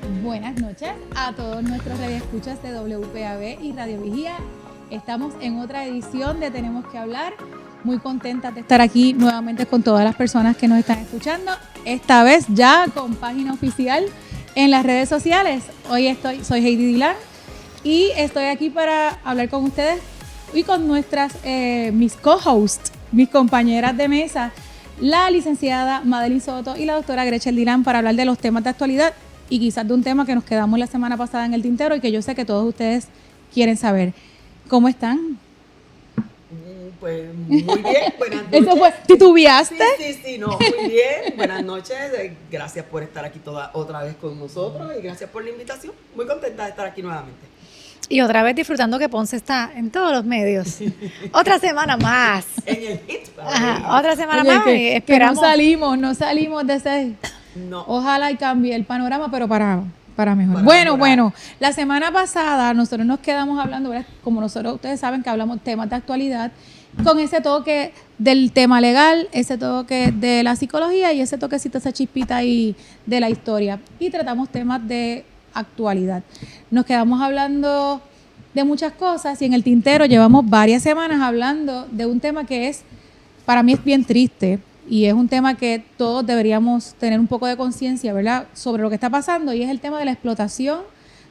Buenas noches a todos nuestros radioescuchas de WPAB y Radio Vigía. Estamos en otra edición de Tenemos que Hablar. Muy contentas de estar aquí nuevamente con todas las personas que nos están escuchando. Esta vez ya con página oficial en las redes sociales. Hoy soy Heidi Dilan y estoy aquí para hablar con ustedes y con mis co-hosts, mis compañeras de mesa, la licenciada Madeline Soto y la doctora Gretchen Dilan, para hablar de los temas de actualidad y quizás de un tema que nos quedamos la semana pasada en el tintero y que yo sé que todos ustedes quieren saber. ¿Cómo están? Pues muy bien, buenas noches. ¿Eso fue? ¿Titubeaste? Sí, no, muy bien. Buenas noches, gracias por estar aquí otra vez con nosotros y gracias por la invitación. Muy contenta de estar aquí nuevamente. Y otra vez disfrutando que Ponce está en todos los medios. Otra semana más. En el hit. Ajá, otra semana Oye, más. que Esperamos. no salimos de ese. No. Ojalá y cambie el panorama, pero para mejor. Para Bueno, la semana pasada nosotros nos quedamos hablando, ¿verdad? Como ustedes saben que hablamos temas de actualidad, con ese toque del tema legal, ese toque de la psicología y ese toquecito, esa chispita ahí de la historia. Y tratamos temas de actualidad. Nos quedamos hablando de muchas cosas y en el tintero llevamos varias semanas hablando de un tema que para mí es bien triste. Y es un tema que todos deberíamos tener un poco de conciencia, ¿verdad?, sobre lo que está pasando, y es el tema de la explotación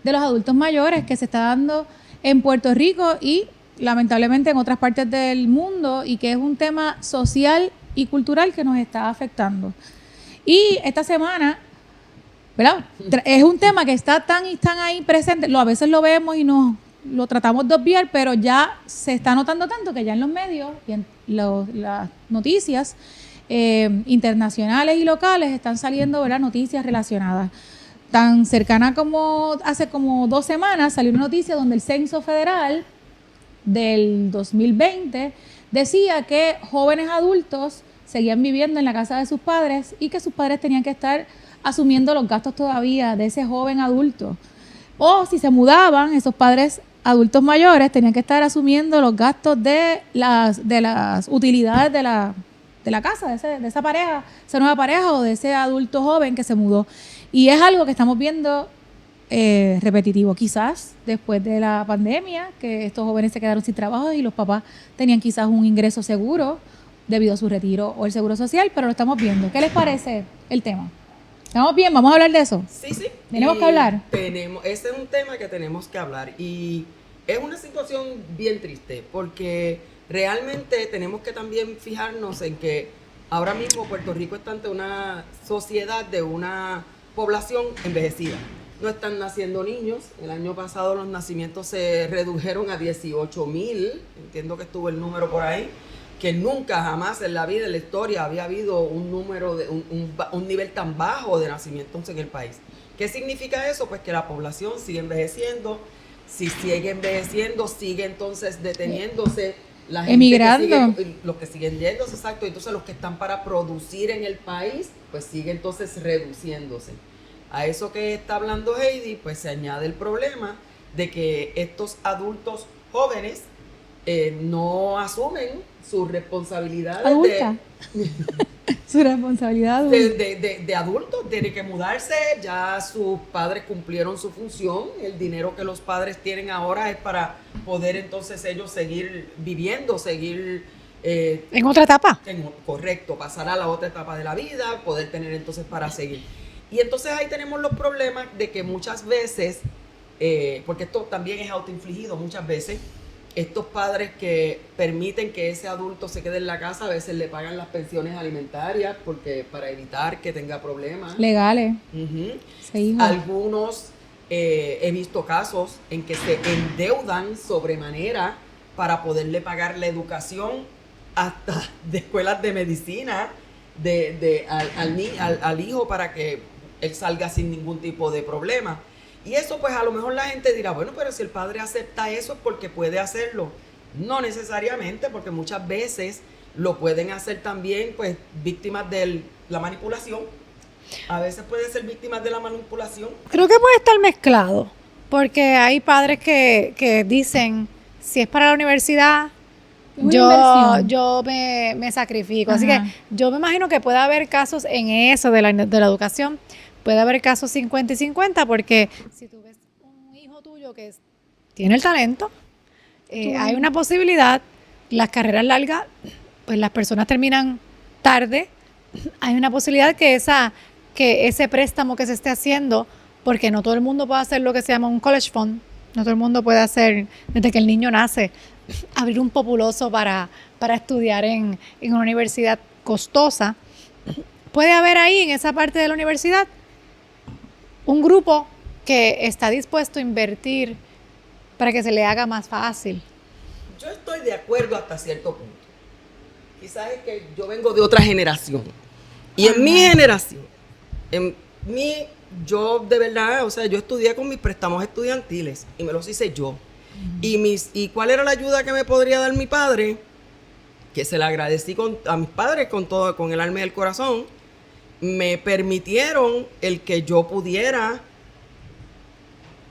de los adultos mayores que se está dando en Puerto Rico y lamentablemente en otras partes del mundo, y que es un tema social y cultural que nos está afectando. Y esta semana, ¿verdad?, es un tema que está tan ahí presente, a veces lo vemos y lo tratamos de obviar, pero ya se está notando tanto que ya en los medios y en las noticias internacionales y locales están saliendo, ¿verdad?, noticias relacionadas. Tan cercana como hace como 2 semanas salió una noticia donde el Censo Federal del 2020 decía que jóvenes adultos seguían viviendo en la casa de sus padres y que sus padres tenían que estar asumiendo los gastos todavía de ese joven adulto. O si se mudaban, esos padres adultos mayores tenían que estar asumiendo los gastos de las utilidades de la casa, de esa pareja, esa nueva pareja o de ese adulto joven que se mudó. Y es algo que estamos viendo repetitivo. Quizás después de la pandemia, que estos jóvenes se quedaron sin trabajo y los papás tenían quizás un ingreso seguro debido a su retiro o el seguro social, pero lo estamos viendo. ¿Qué les parece el tema? ¿Estamos bien? ¿Vamos a hablar de eso? Sí. ¿Tenemos que hablar? Ese es un tema que tenemos que hablar y es una situación bien triste porque realmente tenemos que también fijarnos en que ahora mismo Puerto Rico está ante una sociedad de una población envejecida. No están naciendo niños. El año pasado los nacimientos se redujeron a 18,000. Entiendo que estuvo el número por ahí, que nunca jamás en la vida, en la historia, había habido un número un nivel tan bajo de nacimientos en el país. ¿Qué significa eso? Pues que la población sigue envejeciendo. Si sigue envejeciendo, sigue entonces deteniéndose la gente, emigrando, los que siguen yéndose, exacto. Entonces los que están para producir en el país, pues sigue entonces reduciéndose. A eso que está hablando Heidi, pues se añade el problema de que estos adultos jóvenes no asumen su responsabilidad su responsabilidad de adultos. Tienen que mudarse, ya sus padres cumplieron su función, el dinero que los padres tienen ahora es para poder entonces ellos seguir viviendo, seguir En otra etapa. Correcto, pasar a la otra etapa de la vida, poder tener entonces para seguir. Y entonces ahí tenemos los problemas de que muchas veces, porque esto también es autoinfligido muchas veces, estos padres que permiten que ese adulto se quede en la casa, a veces le pagan las pensiones alimentarias porque para evitar que tenga problemas legales. Uh-huh. Algunos, he visto casos en que se endeudan sobremanera para poderle pagar la educación hasta de escuelas de medicina al hijo para que él salga sin ningún tipo de problema. Y eso pues a lo mejor la gente dirá, bueno, pero si el padre acepta eso es porque puede hacerlo. No necesariamente, porque muchas veces lo pueden hacer también pues víctimas de la manipulación. A veces puede ser víctimas de la manipulación. Creo que puede estar mezclado, porque hay padres que dicen, si es para la universidad, yo me sacrifico. Ajá. Así que yo me imagino que puede haber casos en eso de la educación, puede haber casos 50 y 50, porque si tú ves un hijo tuyo que tiene el talento, hay una posibilidad, las carreras largas, pues las personas terminan tarde, hay una posibilidad que ese préstamo que se esté haciendo, porque no todo el mundo puede hacer lo que se llama un college fund, no todo el mundo puede hacer, desde que el niño nace, abrir un populoso para estudiar en una universidad costosa. Puede haber ahí, en esa parte de la universidad, un grupo que está dispuesto a invertir para que se le haga más fácil. Yo estoy de acuerdo hasta cierto punto. Quizás es que yo vengo de otra generación. Y en mi generación, yo de verdad, o sea, yo estudié con mis préstamos estudiantiles y me los hice yo. ¿Y cuál era la ayuda que me podría dar mi padre? Que se la agradecí a mis padres con el alma y el corazón. Me permitieron el que yo pudiera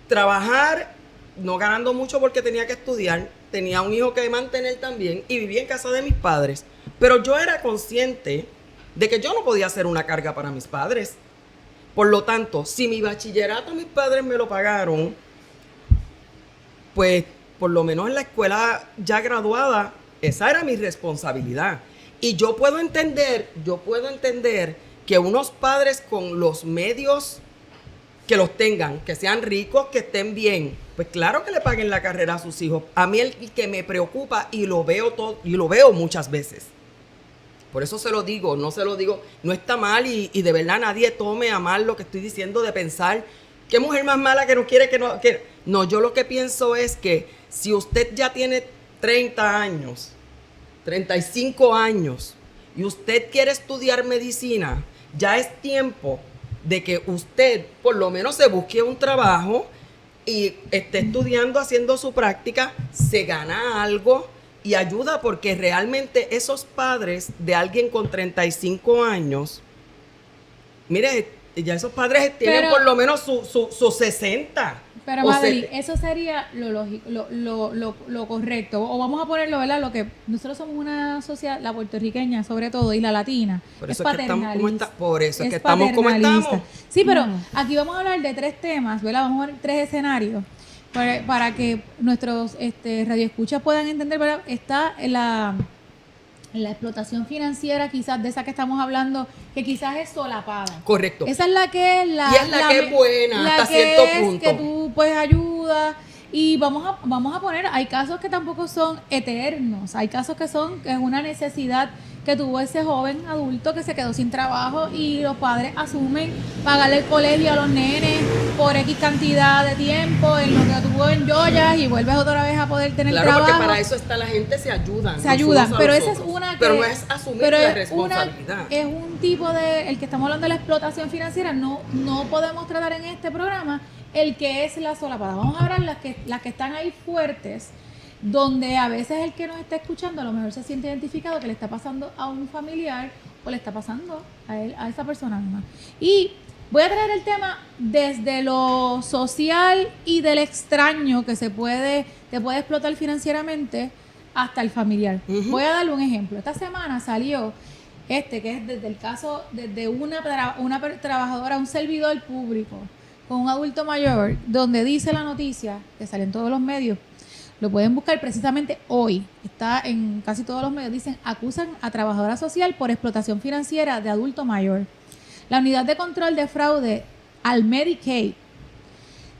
trabajar, no ganando mucho porque tenía que estudiar, tenía un hijo que mantener también y vivía en casa de mis padres. Pero yo era consciente de que yo no podía ser una carga para mis padres. Por lo tanto, si mi bachillerato mis padres me lo pagaron, pues por lo menos en la escuela ya graduada, esa era mi responsabilidad. Y yo puedo entender que unos padres con los medios que los tengan, que sean ricos, que estén bien, pues claro que le paguen la carrera a sus hijos. A mí el que me preocupa, y lo veo muchas veces, por eso se lo digo, no está mal, y de verdad nadie tome a mal lo que estoy diciendo de pensar, qué mujer más mala que no quiere que no... No, yo lo que pienso es que si usted ya tiene 30 años, 35 años, y usted quiere estudiar medicina, ya es tiempo de que usted por lo menos se busque un trabajo y esté estudiando, haciendo su práctica, se gana algo y ayuda, porque realmente esos padres de alguien con 35 años, mire, ya esos padres tienen por lo menos sus 60. Pero Madeli, eso sería lo lógico, lo correcto. O vamos a ponerlo, ¿verdad? Lo que nosotros somos una sociedad, la puertorriqueña sobre todo, y la latina, por es eso paternalista. Por eso es que estamos como estamos. Sí, pero aquí vamos a hablar de 3 temas, ¿verdad? Vamos a ver 3 escenarios para que nuestros radioescuchas puedan entender, ¿verdad? Está la explotación financiera, quizás de esa que estamos hablando, que quizás es solapada. Correcto. Esa es la que es y es la que es buena hasta cierto punto. Que tú pues ayudas. Y vamos a poner, hay casos que tampoco son eternos, hay casos que es una necesidad que tuvo ese joven adulto que se quedó sin trabajo y los padres asumen pagarle el colegio a los nenes por X cantidad de tiempo en lo que tuvo en joyas y vuelves otra vez a poder tener trabajo. Claro, porque para eso está la gente, se ayudan. Pero esa es una que... Pero no es asumir la responsabilidad. Es un tipo de... El que estamos hablando de la explotación financiera, no podemos tratar en este programa el que es la solapada. Vamos a hablar las que están ahí fuertes, donde a veces el que nos está escuchando a lo mejor se siente identificado que le está pasando a un familiar o le está pasando a él, a esa persona misma. Y voy a traer el tema desde lo social y del extraño que te puede explotar financieramente hasta el familiar. Uh-huh. Voy a darle un ejemplo. Esta semana salió que es desde el caso desde una trabajadora, un servidor público con un adulto mayor, donde dice la noticia, que sale en todos los medios, lo pueden buscar precisamente hoy, está en casi todos los medios, dicen, acusan a trabajadora social por explotación financiera de adulto mayor. La Unidad de Control de Fraude al Medicaid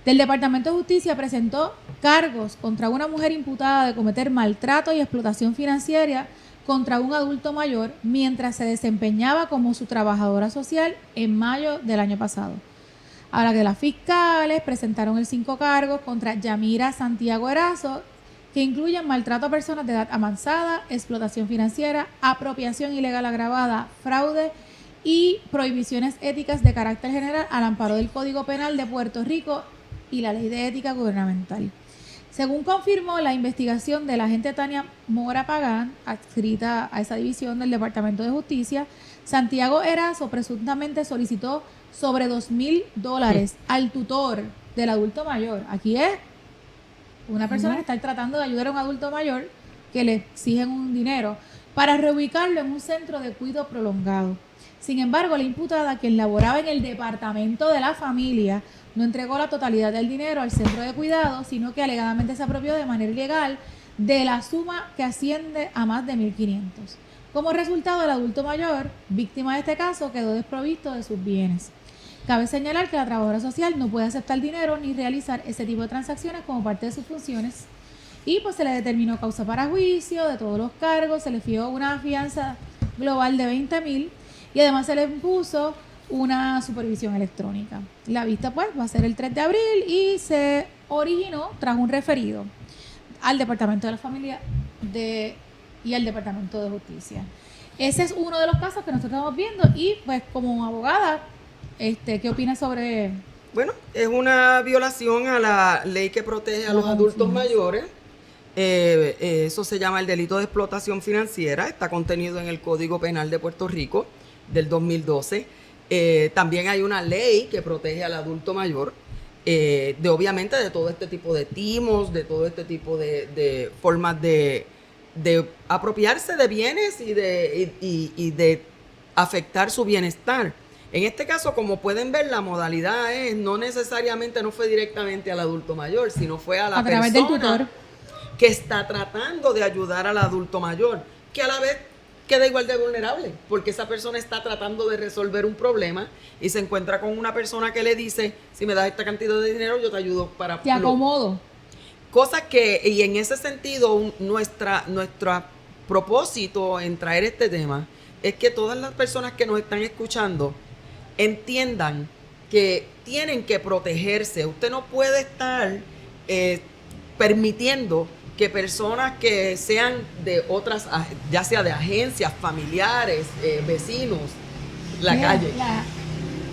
del Departamento de Justicia presentó cargos contra una mujer imputada de cometer maltrato y explotación financiera contra un adulto mayor mientras se desempeñaba como su trabajadora social en mayo del año pasado. Ahora que las fiscales presentaron 5 cargos contra Yamira Santiago Erazo, que incluyen maltrato a personas de edad avanzada, explotación financiera, apropiación ilegal agravada, fraude y prohibiciones éticas de carácter general al amparo del Código Penal de Puerto Rico y la Ley de Ética Gubernamental. Según confirmó la investigación de la agente Tania Mora Pagán, adscrita a esa división del Departamento de Justicia, Santiago Erazo presuntamente solicitó sobre $2,000 al tutor del adulto mayor. Aquí es una persona que está tratando de ayudar a un adulto mayor que le exigen un dinero para reubicarlo en un centro de cuidado prolongado. Sin embargo, la imputada, quien laboraba en el departamento de la familia, no entregó la totalidad del dinero al centro de cuidado, sino que alegadamente se apropió de manera ilegal de la suma que asciende a más de 1.500. Como resultado, el adulto mayor, víctima de este caso, quedó desprovisto de sus bienes. Cabe señalar que la trabajadora social no puede aceptar dinero ni realizar ese tipo de transacciones como parte de sus funciones. Y pues se le determinó causa para juicio de todos los cargos, se le fijó una fianza global de 20.000 y además se le impuso una supervisión electrónica. La vista pues va a ser el 3 de abril y se originó tras un referido al Departamento de la Familia y al Departamento de Justicia. Ese es uno de los casos que nosotros estamos viendo y pues como abogada, ¿qué opinas sobre...? Bueno, es una violación a la ley que protege a los adultos mayores. Eso se llama el delito de explotación financiera, está contenido en el Código Penal de Puerto Rico del 2012. También hay una ley que protege al adulto mayor, obviamente de todo este tipo de timos, de todo este tipo de formas de apropiarse de bienes y de afectar su bienestar. En este caso, como pueden ver, la modalidad no fue directamente al adulto mayor, sino fue a la través del tutor persona que está tratando de ayudar al adulto mayor, que a la vez queda igual de vulnerable, porque esa persona está tratando de resolver un problema y se encuentra con una persona que le dice, si me das esta cantidad de dinero, yo te ayudo para... Te acomodo. Cosa que, y en ese sentido, nuestro propósito en traer este tema es que todas las personas que nos están escuchando entiendan que tienen que protegerse. Usted no puede estar permitiendo que personas que sean de otras, ya sea de agencias, familiares, vecinos, calle.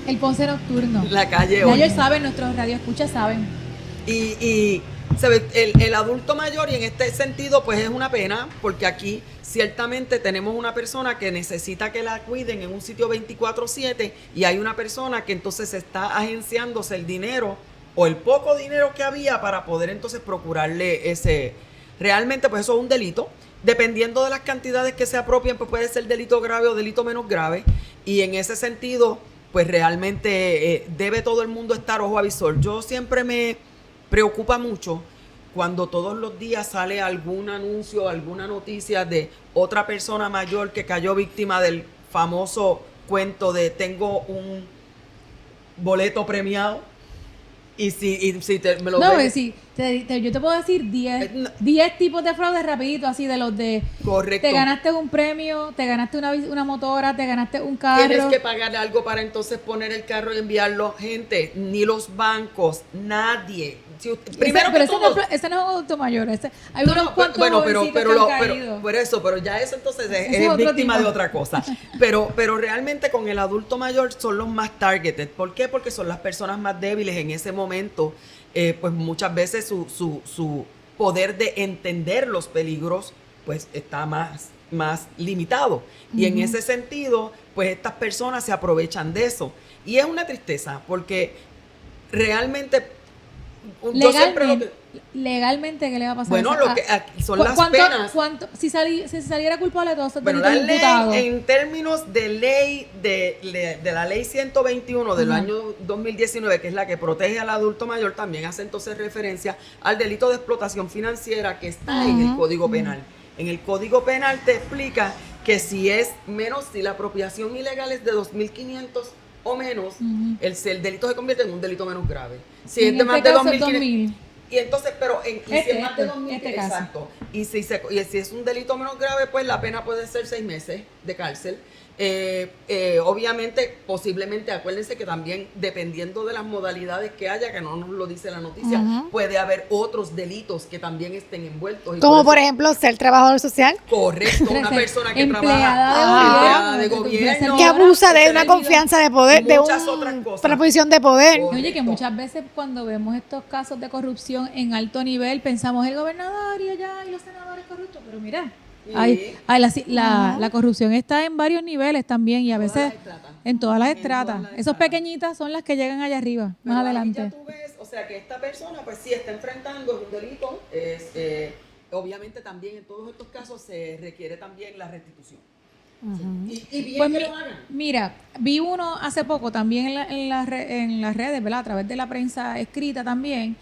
El Ponce Nocturno. La calle Ya hoy. ellos saben, nuestros radioescuchas saben. Y ¿sabe? El adulto mayor, y en este sentido, pues es una pena, porque aquí ciertamente tenemos una persona que necesita que la cuiden en un sitio 24/7 y hay una persona que entonces está agenciándose el dinero o el poco dinero que había para poder entonces procurarle ese... Realmente, pues eso es un delito. Dependiendo de las cantidades que se apropien, pues puede ser delito grave o delito menos grave. Y en ese sentido, pues realmente debe todo el mundo estar ojo a visor. Yo siempre me preocupa mucho cuando todos los días sale algún anuncio, alguna noticia de otra persona mayor que cayó víctima del famoso cuento de tengo un boleto premiado y si me lo No, ves, sí, yo te puedo decir 10 tipos de fraudes rapidito, así de los de... correcto. Te ganaste un premio, te ganaste una motora, te ganaste un carro. Tienes que pagar algo para entonces poner el carro y enviarlo. Gente, ni los bancos, nadie. Primero pero que todo, ese no es un adulto mayor. Hay unos cuantos jovencitos que han caído. pero ya eso entonces Ese es otro víctima tipo. de otra cosa. Pero realmente con el adulto mayor son los más targeted. ¿Por qué? Porque son las personas más débiles en ese momento. Pues muchas veces su poder de entender los peligros pues está más limitado. Y en ese sentido, pues estas personas se aprovechan de eso. Y es una tristeza porque realmente... Legalmente, ¿qué le va a pasar? Bueno, lo que son las penas. Si saliera culpable, todos Bueno, la ley, en términos de ley, de la ley 121 del año 2019, que es la que protege al adulto mayor, también hace entonces referencia al delito de explotación financiera que está en el Código Penal. En el Código Penal te explica que si la apropiación ilegal es de 2.500 o menos, el delito se convierte en un delito menos grave. Si es de más de 2.000. Y entonces, si es más de 2.000, exacto. Y si es un delito menos grave, pues la pena puede ser 6 meses de cárcel. Obviamente, posiblemente, acuérdense que también dependiendo de las modalidades que haya, que no nos lo dice la noticia, puede haber otros delitos que también estén envueltos. Como por ejemplo ser trabajador social. Correcto, una persona que empleada trabaja de gobierno, que abusa de una confianza de poder, de muchas otras cosas. una posición de poder. Oye, que muchas veces cuando vemos estos casos de corrupción en alto nivel, pensamos el gobernador y allá y los senadores corruptos, pero mira, la corrupción está en varios niveles también y a veces en todas las estratas. Esas pequeñitas son las que llegan allá arriba, más adelante. Ya tú ves, o sea que esta persona pues sí está enfrentando un delito. Obviamente también en todos estos casos se requiere también la restitución. Y bien Pues que lo hagan. mira, vi uno hace poco también en las redes, ¿verdad? A través de la prensa escrita también,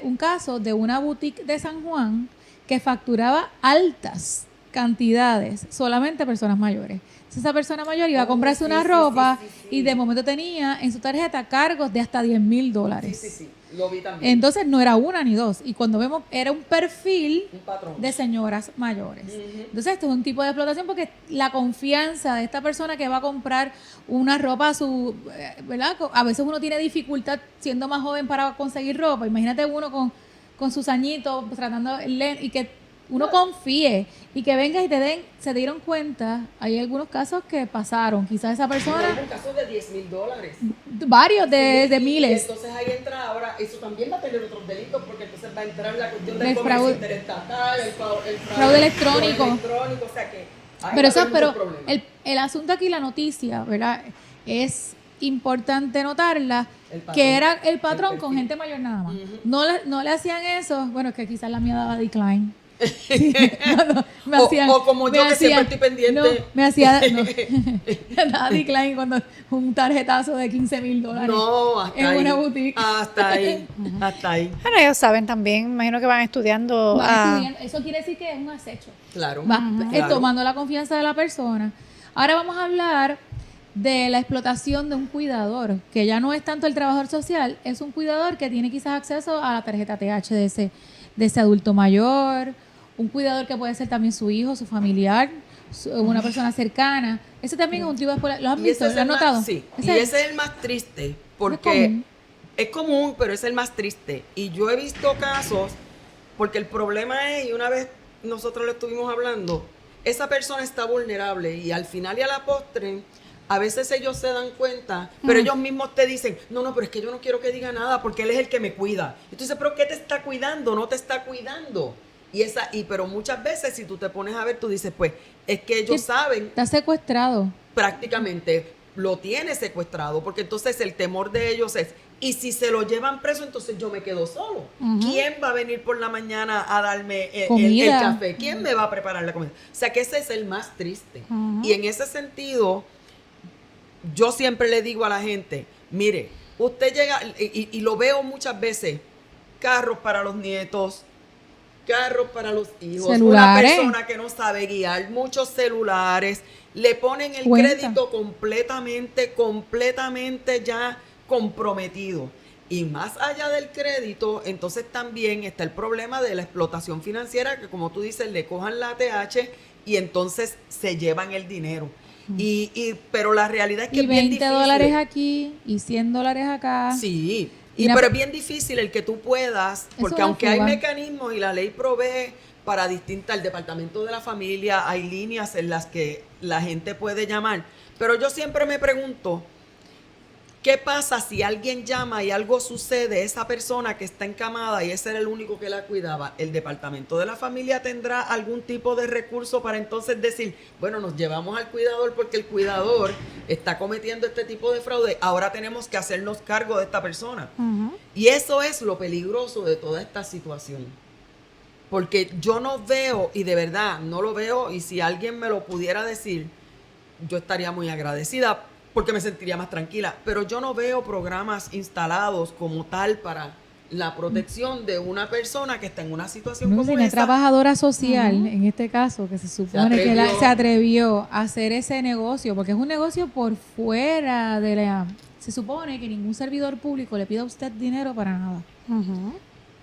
un caso de una boutique de San Juan que facturaba altas cantidades solamente a personas mayores. Entonces, esa persona mayor iba a comprarse una ropa y de momento tenía en su tarjeta cargos de hasta $10,000. Sí, lo vi también. Entonces no era una ni dos. Y cuando vemos, era un perfil Un patrón. de señoras mayores. Entonces esto es un tipo de explotación porque la confianza de esta persona que va a comprar una ropa, ¿verdad? A veces uno tiene dificultad siendo más joven para conseguir ropa. Imagínate uno con sus añitos tratando y que uno confíe y que venga y se dieron cuenta. Hay algunos casos que pasaron. Quizás esa persona, Hay un caso de $10,000. varios de Sí, y miles. entonces ahí entra ahora, eso también va a tener otros delitos, porque entonces va a entrar la cuestión Del del comercio fraude. interestatal, el Fraude electrónico. o sea que ahí Pero va a eso, haber pero muchos problemas. el asunto aquí, la noticia, ¿verdad? Es importante notarla, El patrón, que era el patrón el con perfil. gente mayor nada más. Ujú. No le hacían eso, bueno, es que quizás la mía daba decline. Me O como yo que siempre estoy pendiente. No, me hacía daba decline cuando un tarjetazo de $15,000 No, hasta en ahí. una boutique. Hasta ahí. Hasta ahí. Bueno, ellos saben también, imagino que van estudiando. Van estudiando. Eso quiere decir que es un acecho. Claro. Va claro. tomando la confianza de la persona. Ahora vamos a hablar de la explotación de un cuidador, que ya no es tanto el trabajador social, es un cuidador que tiene quizás acceso a la tarjeta TH de ese adulto mayor, un cuidador que puede ser también su hijo, su familiar, una persona cercana. Ese también es un tipo de... ¿Lo has Y visto? ese es ¿Lo has el más- notado? Sí, y Ese- ese es el más triste, porque común. es común, pero es el más triste. Y yo he visto casos, porque el problema es, y una vez nosotros le estuvimos hablando, esa persona está vulnerable y al final y a la postre, a veces ellos se dan cuenta, pero ellos mismos te dicen, no, pero es que yo no quiero que diga nada porque él es el que me cuida. Entonces, ¿pero qué te está cuidando? No te está cuidando. Pero muchas veces si tú te pones a ver, tú dices, pues, es que ellos Sí. saben Está secuestrado. prácticamente lo tiene secuestrado, porque entonces el temor de ellos es, y si se lo llevan preso, entonces yo me quedo solo. ¿Quién va a venir por la mañana a darme el Comida. café? ¿Quién me va a preparar la comida? O sea que ese es el más triste. Y en ese sentido, yo siempre le digo a la gente, mire, usted llega, y lo veo muchas veces, carros para los nietos, carros para los hijos, Celulares. una persona que no sabe guiar, muchos celulares, le ponen el Cuenta. crédito completamente ya comprometido. Y más allá del crédito, entonces también está el problema de la explotación financiera, que como tú dices, le cojan la ATH y entonces se llevan el dinero. Pero la realidad es que Y es bien $20 difícil. aquí y $100 acá. Sí, Mira, pero es bien difícil el que tú puedas, porque una aunque hay fuga. mecanismos y la ley provee para distintas, el departamento de la familia, hay líneas en las que la gente puede llamar, pero yo siempre me pregunto, ¿qué pasa si alguien llama y algo sucede? Esa persona que está encamada y ese era el único que la cuidaba, ¿el departamento de la familia tendrá algún tipo de recurso para entonces decir, bueno, nos llevamos al cuidador porque el cuidador está cometiendo este tipo de fraude, ahora tenemos que hacernos cargo de esta persona? Y eso es lo peligroso de toda esta situación. Porque yo no veo, y de verdad no lo veo, y si alguien me lo pudiera decir, yo estaría muy agradecida porque me sentiría más tranquila. Pero yo no veo programas instalados como tal para la protección de una persona que está en una situación No, como si una esa. trabajadora social, en este caso, que se supone que atrevió. se atrevió a hacer ese negocio, porque es un negocio por fuera de la... Se supone que ningún servidor público le pida a usted dinero para nada.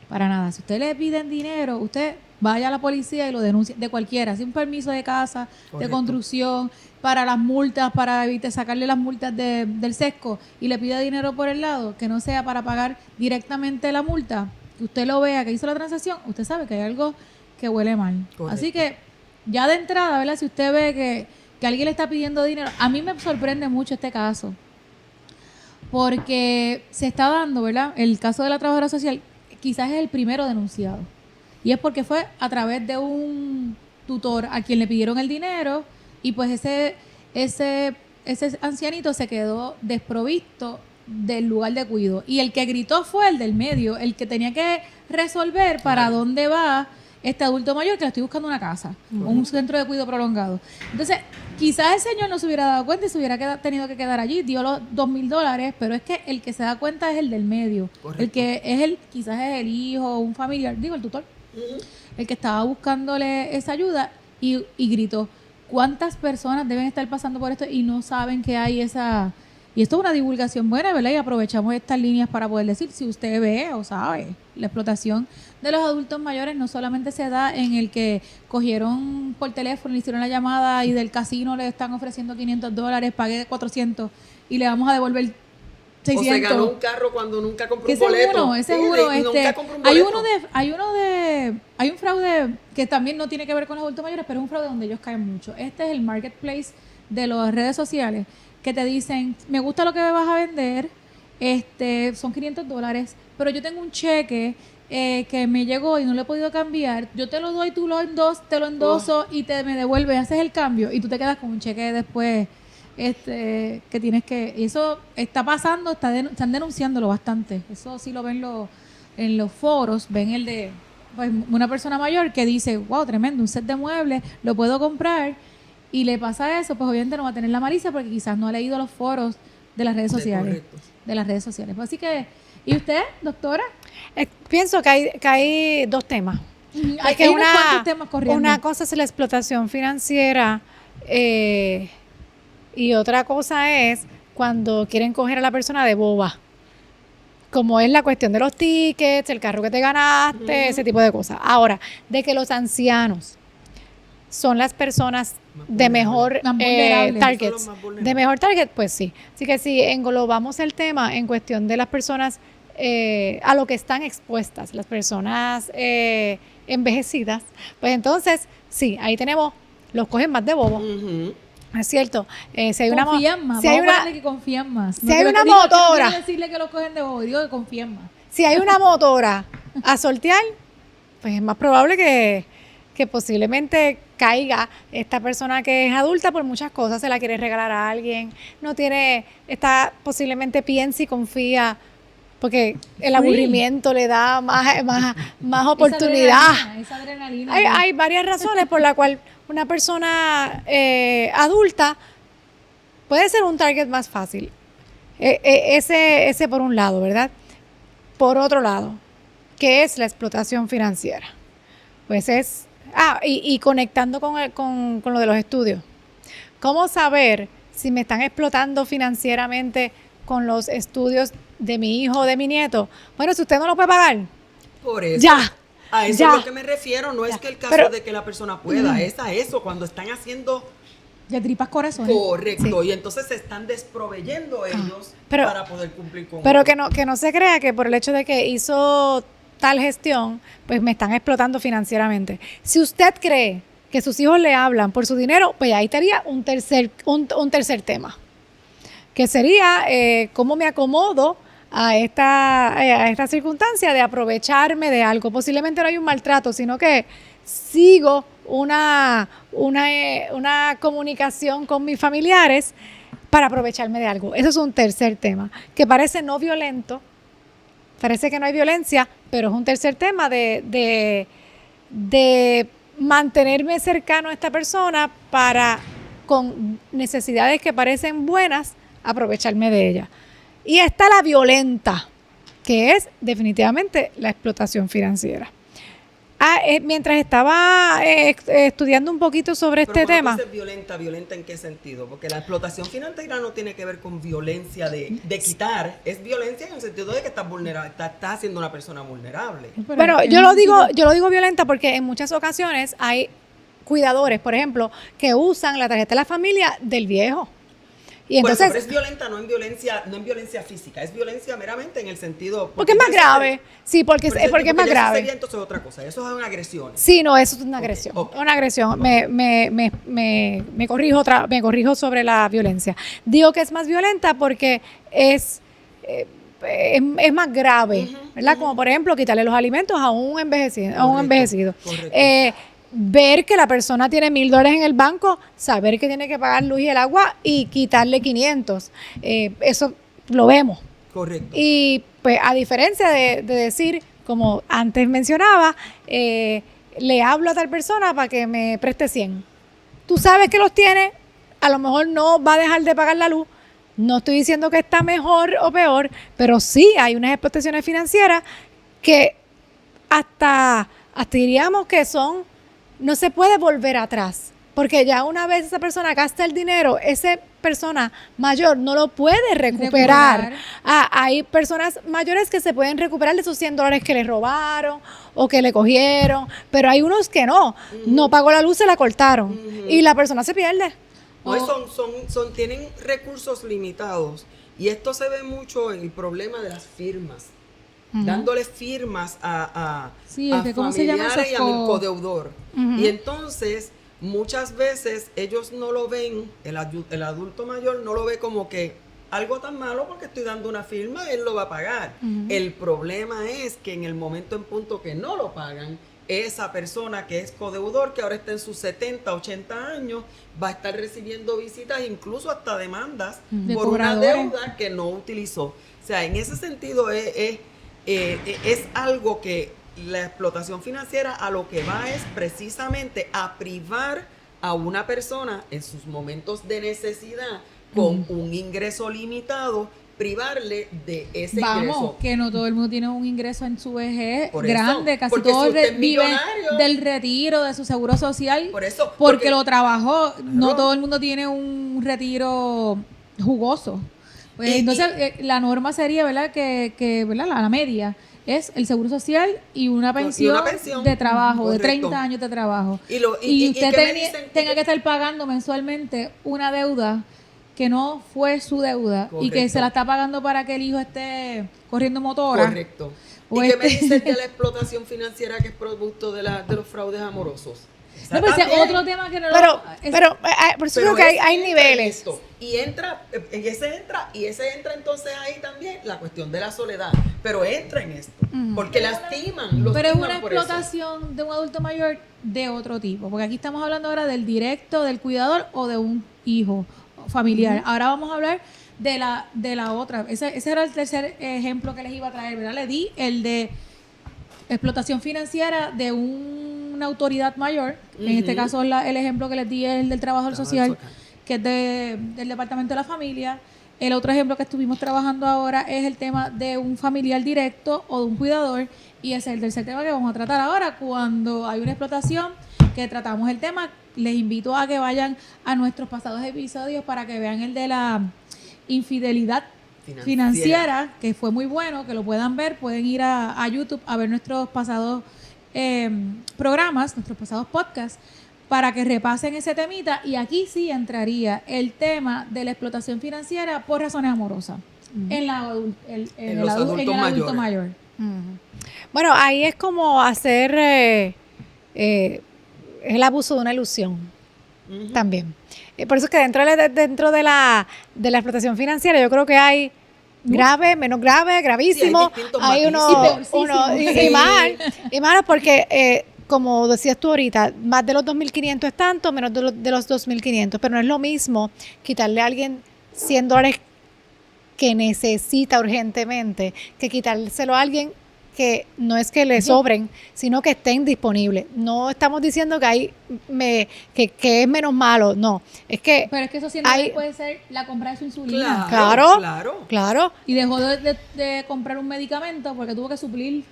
Para nada. Si usted le piden dinero, usted vaya a la policía y lo denuncia de cualquiera. Si un permiso de casa, de Correcto. construcción, para las multas, para evitar sacarle las multas del sesco y le pida dinero por el lado, que no sea para pagar directamente la multa, que usted lo vea, que hizo la transacción, usted sabe que hay algo que huele mal. Correcto. Así que ya de entrada, ¿verdad? Si usted ve que alguien le está pidiendo dinero, a mí me sorprende mucho este caso, porque se está dando, ¿verdad? El caso de la trabajadora social quizás es el primero denunciado. Y es porque fue a través de un tutor a quien le pidieron el dinero y pues ese ancianito se quedó desprovisto del lugar de cuidado. Y el que gritó fue el del medio, el que tenía que resolver para Claro. dónde va este adulto mayor que le estoy buscando una casa o un centro de cuidado prolongado. Entonces, Quizás el señor no se hubiera dado cuenta y se hubiera tenido que quedar allí, dio los $2,000, pero es que el que se da cuenta es el del medio. Correcto. El que quizás es el hijo, un familiar, digo, el tutor, Ujú. el que estaba buscándole esa ayuda y gritó. ¿Cuántas personas deben estar pasando por esto y no saben que hay esa... Y esto es una divulgación buena, ¿verdad? Y aprovechamos estas líneas para poder decir, si usted ve o sabe, la explotación de los adultos mayores no solamente se da en el que cogieron por teléfono, le hicieron la llamada y del casino le están ofreciendo $500, pague 400 y le vamos a devolver 600. O se ganó un carro cuando nunca compró Que un boleto. ese Sí, es uno, nunca compró un hay boleto. hay un fraude que también no tiene que ver con los adultos mayores, pero es un fraude donde ellos caen mucho. Este es el marketplace de las redes sociales que te dicen, me gusta lo que me vas a vender, son $500, pero yo tengo un cheque que me llegó y no lo he podido cambiar, yo te lo doy, tú te lo endoso y me devuelves, haces el cambio y tú te quedas con un cheque después que tienes que... Y eso está pasando, están denunciándolo bastante. Eso sí lo ven en los foros, ven el de pues, una persona mayor que dice, wow, tremendo, un set de muebles, lo puedo comprar, y le pasa eso, pues obviamente no va a tener la malicia porque quizás no ha leído los foros de las redes sociales. De las redes sociales. Pues así que, ¿y usted, doctora? Pienso que hay dos temas. Hay Que unos cuantos temas corriendo. una cosa es la explotación financiera y otra cosa es cuando quieren coger a la persona de boba. Como es la cuestión de los tickets, el carro que te ganaste, ese tipo de cosas. Ahora, de que los ancianos son las personas de mejor Más vulnerables. targets, Son los más vulnerables. de mejor target, pues sí. Así que si englobamos el tema en cuestión de las personas a lo que están expuestas, las personas envejecidas, pues entonces sí, ahí tenemos, los cogen más de bobo. Ujú. Es cierto. Si hay una Confían más. si hay Vamos a una, ponerle que confían más. si hay quiero una que diga- motora. No quiero decirle que lo cogen de bobo, digo que confían más. si hay una motora a sortear, pues es más probable que posiblemente caiga esta persona que es adulta por muchas cosas, se la quiere regalar a alguien, posiblemente piensa y confía, porque el aburrimiento le da más oportunidad. Esa adrenalina. Hay varias razones por las cuales una persona adulta puede ser un target más fácil. Ese por un lado, ¿verdad? Por otro lado, ¿qué es la explotación financiera? Pues es... y conectando con lo de los estudios. ¿Cómo saber si me están explotando financieramente con los estudios de mi hijo o de mi nieto? Bueno, si usted no lo puede pagar, Por eso. ya. A eso ya. es lo que me refiero. No es que el caso Pero- de que la persona pueda, es a eso, cuando están haciendo De tripas corazones. correcto. Y entonces se están desproveyendo ellos pero- para poder cumplir con Pero otro. que no se crea que por el hecho de que hizo tal gestión, pues me están explotando financieramente. Si usted cree que sus hijos le hablan por su dinero, pues ahí estaría un tercer tema, que sería cómo me acomodo a esta circunstancia de aprovecharme de algo. Posiblemente no hay un maltrato, sino que sigo una comunicación con mis familiares para aprovecharme de algo. Eso es un tercer tema, que parece no violento, parece que no hay violencia, pero es un tercer tema de mantenerme cercano a esta persona para, con necesidades que parecen buenas, aprovecharme de ella. Y está la violenta, que es definitivamente la explotación financiera. Mientras estaba estudiando un poquito sobre Pero este cuando tema, tú dices ¿violenta en qué sentido? Porque la explotación financiera no tiene que ver con violencia de quitar, es violencia en el sentido de que estás vulnerable, estás haciendo una persona vulnerable. bueno, yo lo digo violenta porque en muchas ocasiones hay cuidadores, por ejemplo, que usan la tarjeta de la familia del viejo. Y Por eso, entonces, pero es violenta no en violencia física, es violencia meramente en el sentido... porque es más eso grave. Sí, porque es más ya eso grave. sería entonces otra cosa, eso es una agresión. Sí, no, eso es una agresión. ok. Una agresión. Me corrijo sobre la violencia. Digo que es más violenta porque es más grave, ¿verdad? Como por ejemplo quitarle los alimentos a un envejecido. Correcto. Ver que la persona tiene $1,000 en el banco, saber que tiene que pagar luz y el agua y quitarle 500. Eso lo vemos. Correcto. Y pues a diferencia de decir, como antes mencionaba, le hablo a tal persona para que me preste 100. Tú sabes que los tiene, a lo mejor no va a dejar de pagar la luz. No estoy diciendo que está mejor o peor, pero sí hay unas explotaciones financieras que hasta diríamos que no se puede volver atrás. Porque ya una vez esa persona gasta el dinero, esa persona mayor no lo puede recuperar. Hay personas mayores que se pueden recuperar de esos $100 que le robaron o que le cogieron, pero hay unos que no. No pagó la luz, se la cortaron y la persona se pierde. Hoy tienen recursos limitados y esto se ve mucho en el problema de las firmas. Dándole firmas a familiares y a mi codeudor. Y entonces muchas veces ellos no lo ven, el adulto mayor no lo ve como que algo tan malo porque estoy dando una firma, él lo va a pagar. El problema es que en el momento en punto que no lo pagan, esa persona que es codeudor, que ahora está en sus 70, 80 años, va a estar recibiendo visitas, incluso hasta demandas por una deuda que no utilizó. O sea, en ese sentido es algo que la explotación financiera a lo que va es precisamente a privar a una persona en sus momentos de necesidad con un ingreso limitado, privarle de ese ingreso. Que no todo el mundo tiene un ingreso en su vejez Por grande, eso, casi todos viven del retiro, de su seguro social, porque lo trabajó. No todo el mundo tiene un retiro jugoso. Pues entonces la norma sería, ¿verdad? Que ¿verdad? La media es el seguro social y una pensión de trabajo, correcto, de 30 años de trabajo. Y usted tenga que estar pagando mensualmente una deuda que no fue su deuda, correcto, y que se la está pagando para que el hijo esté corriendo motora. Correcto. ¿Y qué me dicen de la explotación financiera que es producto de los fraudes amorosos? No, pues es otro tema que no pero por eso creo que hay niveles. Y ese entra entonces ahí también la cuestión de la soledad. Pero entra en esto, porque lastiman. Pero es una explotación de un adulto mayor de otro tipo, porque aquí estamos hablando ahora del directo, del cuidador o de un hijo familiar. Ahora vamos a hablar de la otra. Ese era el tercer ejemplo que les iba a traer, ¿verdad? Le di el de explotación financiera de una autoridad mayor. En este caso el ejemplo que les di es el del trabajador social, que es del Departamento de la Familia. El otro ejemplo que estuvimos trabajando ahora es el tema de un familiar directo o de un cuidador, y ese es el tercer tema que vamos a tratar ahora cuando hay una explotación, que tratamos el tema. Les invito a que vayan a nuestros pasados episodios para que vean el de la infidelidad financiera, que fue muy bueno, que lo puedan ver. Pueden ir a YouTube a ver nuestros pasados programas, nuestros pasados podcasts, para que repasen ese temita. Y aquí sí entraría el tema de la explotación financiera por razones amorosas en el adulto mayor. Bueno, ahí es como hacer el abuso de una ilusión también. Por eso es que dentro de la explotación financiera yo creo que hay grave, menos grave, gravísimo. Sí, hay y mal porque como decías tú ahorita, más de los 2.500 es tanto, menos de los 2.500, pero no es lo mismo quitarle a alguien $100 que necesita urgentemente que quitárselo a alguien que no es que le sobren, sino que estén disponibles. No estamos diciendo que que es menos malo, no. Es que pero es que eso siempre puede ser la compra de su insulina. Claro. Y dejó de comprar un medicamento porque tuvo que suplir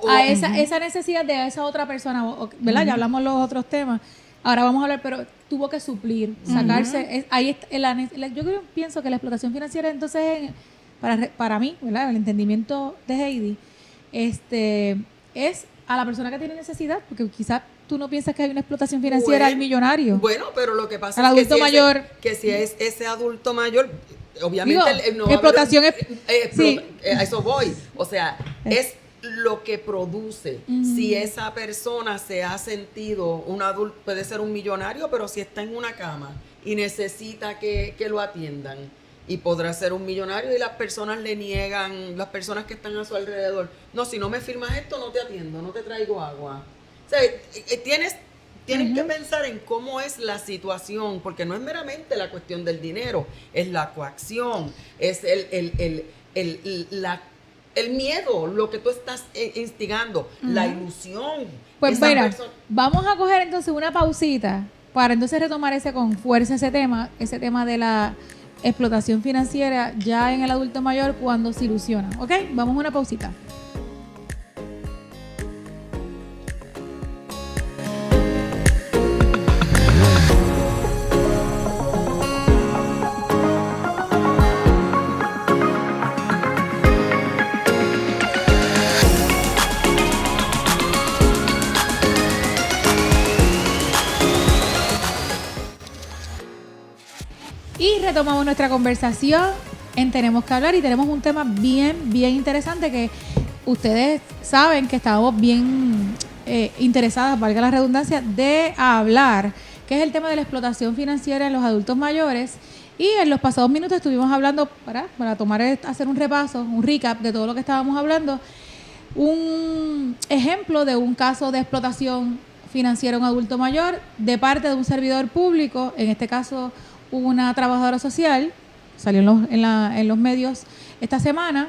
a esa necesidad de esa otra persona, ¿verdad? Ya hablamos los otros temas. Ahora vamos a hablar, pero tuvo que suplir, sacarse. Yo pienso que la explotación financiera, entonces, para mí, ¿verdad? El entendimiento de Heidi, es a la persona que tiene necesidad, porque quizás tú no piensas que hay una explotación financiera al millonario. Bueno, pero lo que pasa es que si es ese adulto mayor, obviamente explotación es a eso voy. O sea, es lo que produce. Si esa persona se ha sentido un adulto, puede ser un millonario, pero si está en una cama y necesita que lo atiendan, y podrá ser un millonario y las personas le niegan, las personas que están a su alrededor, no, si no me firmas esto no te atiendo, no te traigo agua. O sea, tienes que pensar en cómo es la situación, porque no es meramente la cuestión del dinero, es la coacción, es el miedo, lo que tú estás instigando, la ilusión. Pues mira, vamos a coger entonces una pausita para entonces retomar con fuerza ese tema de la explotación financiera ya en el adulto mayor cuando se ilusiona. ¿Ok? Vamos a una pausita. Y retomamos nuestra conversación en Tenemos que Hablar y tenemos un tema bien interesante que ustedes saben que estábamos bien interesadas, valga la redundancia, de hablar, que es el tema de la explotación financiera en los adultos mayores. Y en los pasados minutos estuvimos hablando, para hacer un repaso, un recap de todo lo que estábamos hablando, un ejemplo de un caso de explotación financiera a un adulto mayor de parte de un servidor público, en este caso una trabajadora social, salió en los medios esta semana.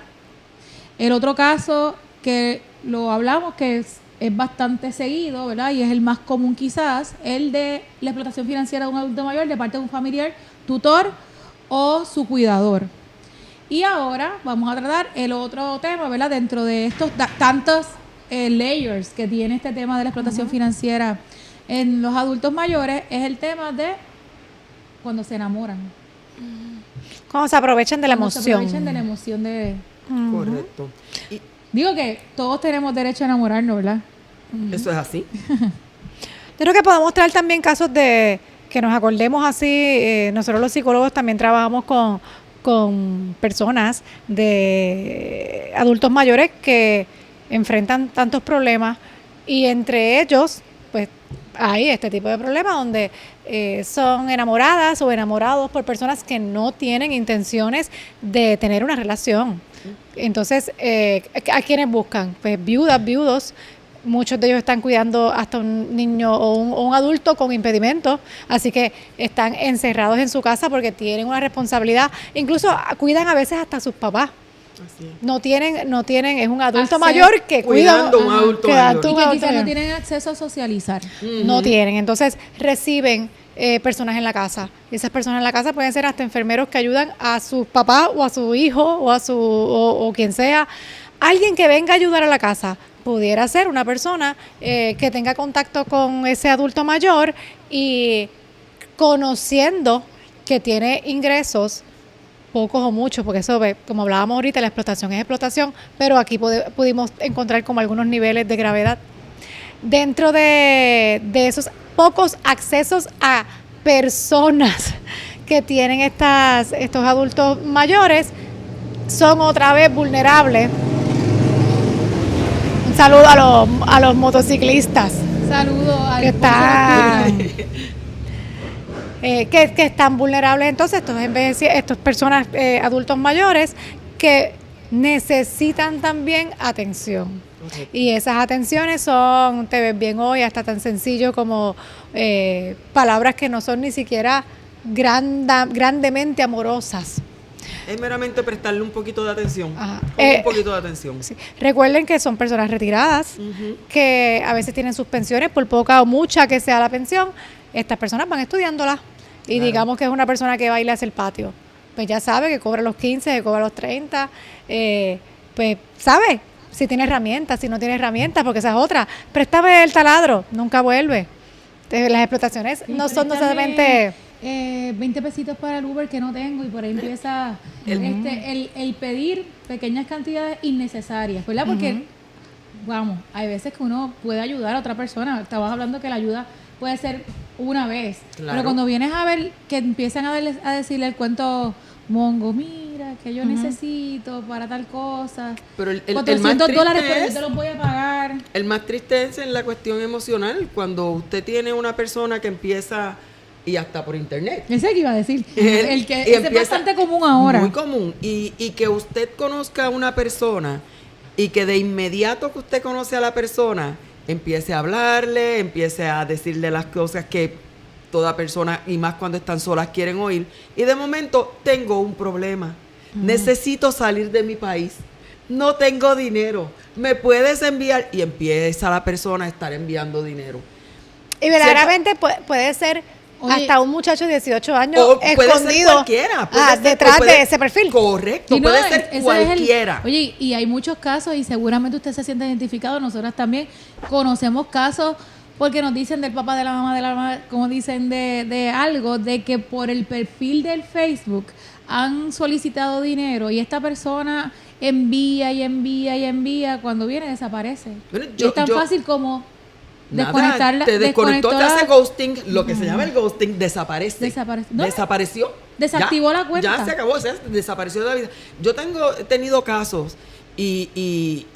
El otro caso que lo hablamos, que es bastante seguido, ¿verdad? Y es el más común quizás, el de la explotación financiera de un adulto mayor de parte de un familiar, tutor o su cuidador. Y ahora vamos a tratar el otro tema, ¿verdad? Dentro de estos tantos layers que tiene este tema de la explotación financiera en los adultos mayores, es el tema de cuando se enamoran. Cuando se aprovechan de la emoción. Se aprovechan de la emoción de... Correcto. Y Digo que todos tenemos derecho a enamorarnos, ¿verdad? eso es así. Yo creo que podemos traer también casos de que nos acordemos así. Nosotros los psicólogos también trabajamos con personas de adultos mayores que enfrentan tantos problemas y entre ellos, pues, hay este tipo de problemas donde son enamoradas o enamorados por personas que no tienen intenciones de tener una relación. Entonces, ¿a quiénes buscan? Pues viudas, viudos. Muchos de ellos están cuidando hasta un niño o un adulto con impedimentos, así que están encerrados en su casa porque tienen una responsabilidad. Incluso cuidan a veces hasta a sus papás. Así es. No tienen, es un adulto mayor que cuida Cuidando a un adulto mayor. Y que quizás no tienen acceso a socializar. No tienen, entonces reciben personas en la casa. Y esas personas en la casa pueden ser hasta enfermeros que ayudan a su papá o a su hijo o quien sea. Alguien que venga a ayudar a la casa. Pudiera ser una persona que tenga contacto con ese adulto mayor y conociendo que tiene ingresos, pocos o muchos, porque eso, como hablábamos ahorita, la explotación es explotación, pero aquí pudimos encontrar como algunos niveles de gravedad. Dentro de esos pocos accesos a personas que tienen estos adultos mayores, son otra vez vulnerables. Un saludo a los motociclistas. Saludos al Que están, que están vulnerables. Entonces, estas personas, adultos mayores, que necesitan también atención. Correcto. Y esas atenciones son, te ves bien hoy, hasta tan sencillo como palabras que no son ni siquiera grandemente amorosas. Es meramente prestarle un poquito de atención. Ajá. Un poquito de atención. Sí. Recuerden que son personas retiradas, que a veces tienen sus pensiones, por poca o mucha que sea la pensión. Estas personas van estudiándola. Y Claro. digamos que es una persona que baila hacia el patio. Pues ya sabe que cobra los 15, que cobra los 30. Pues sabe si tiene herramientas, si no tiene herramientas, porque esa es otra. Préstame el taladro, nunca vuelve. Entonces, las explotaciones no son necesariamente... 20 pesitos para el Uber que no tengo y por ahí empieza el pedir pequeñas cantidades innecesarias, ¿verdad? Porque, vamos, hay veces que uno puede ayudar a otra persona. Estabas hablando que la ayuda puede ser una vez, Claro. pero cuando vienes a ver que empiezan a decirle el cuento mongo, mira, que yo necesito para tal cosa, Pero el más $400, pero yo triste te los voy a pagar. el más triste es en la cuestión emocional, cuando usted tiene una persona que empieza, y hasta por internet. Ese que iba a decir, Y ese es empieza- bastante común ahora. Muy común. Y que usted conozca a una persona y que de inmediato que usted conoce a la persona, empiece a hablarle, empiece a decirle las cosas que toda persona, y más cuando están solas, quieren oír. Y de momento, tengo un problema. Necesito salir de mi país. No tengo dinero. ¿Me puedes enviar? Y empieza la persona a estar enviando dinero. Y verdaderamente puede ser Oye, hasta un muchacho de 18 años O puede ser escondido cualquiera, puede ser- detrás puede- de ese perfil. Correcto, Y no, puede ser ese es el- cualquiera. oye, y hay muchos casos y seguramente usted se siente identificado. Nosotras también conocemos casos porque nos dicen del papá, de la mamá, como dicen de algo, de que por el perfil del Facebook han solicitado dinero y esta persona envía y envía y envía, cuando viene desaparece. Bueno, Y es tan fácil como desconectar Nada, te desconectó, te hace desconectar- ghosting, lo que se llama el ghosting, desaparece. No, Desapareció. desactivó la cuenta. Ya se acabó, o sea, desapareció de la vida. Yo he tenido casos y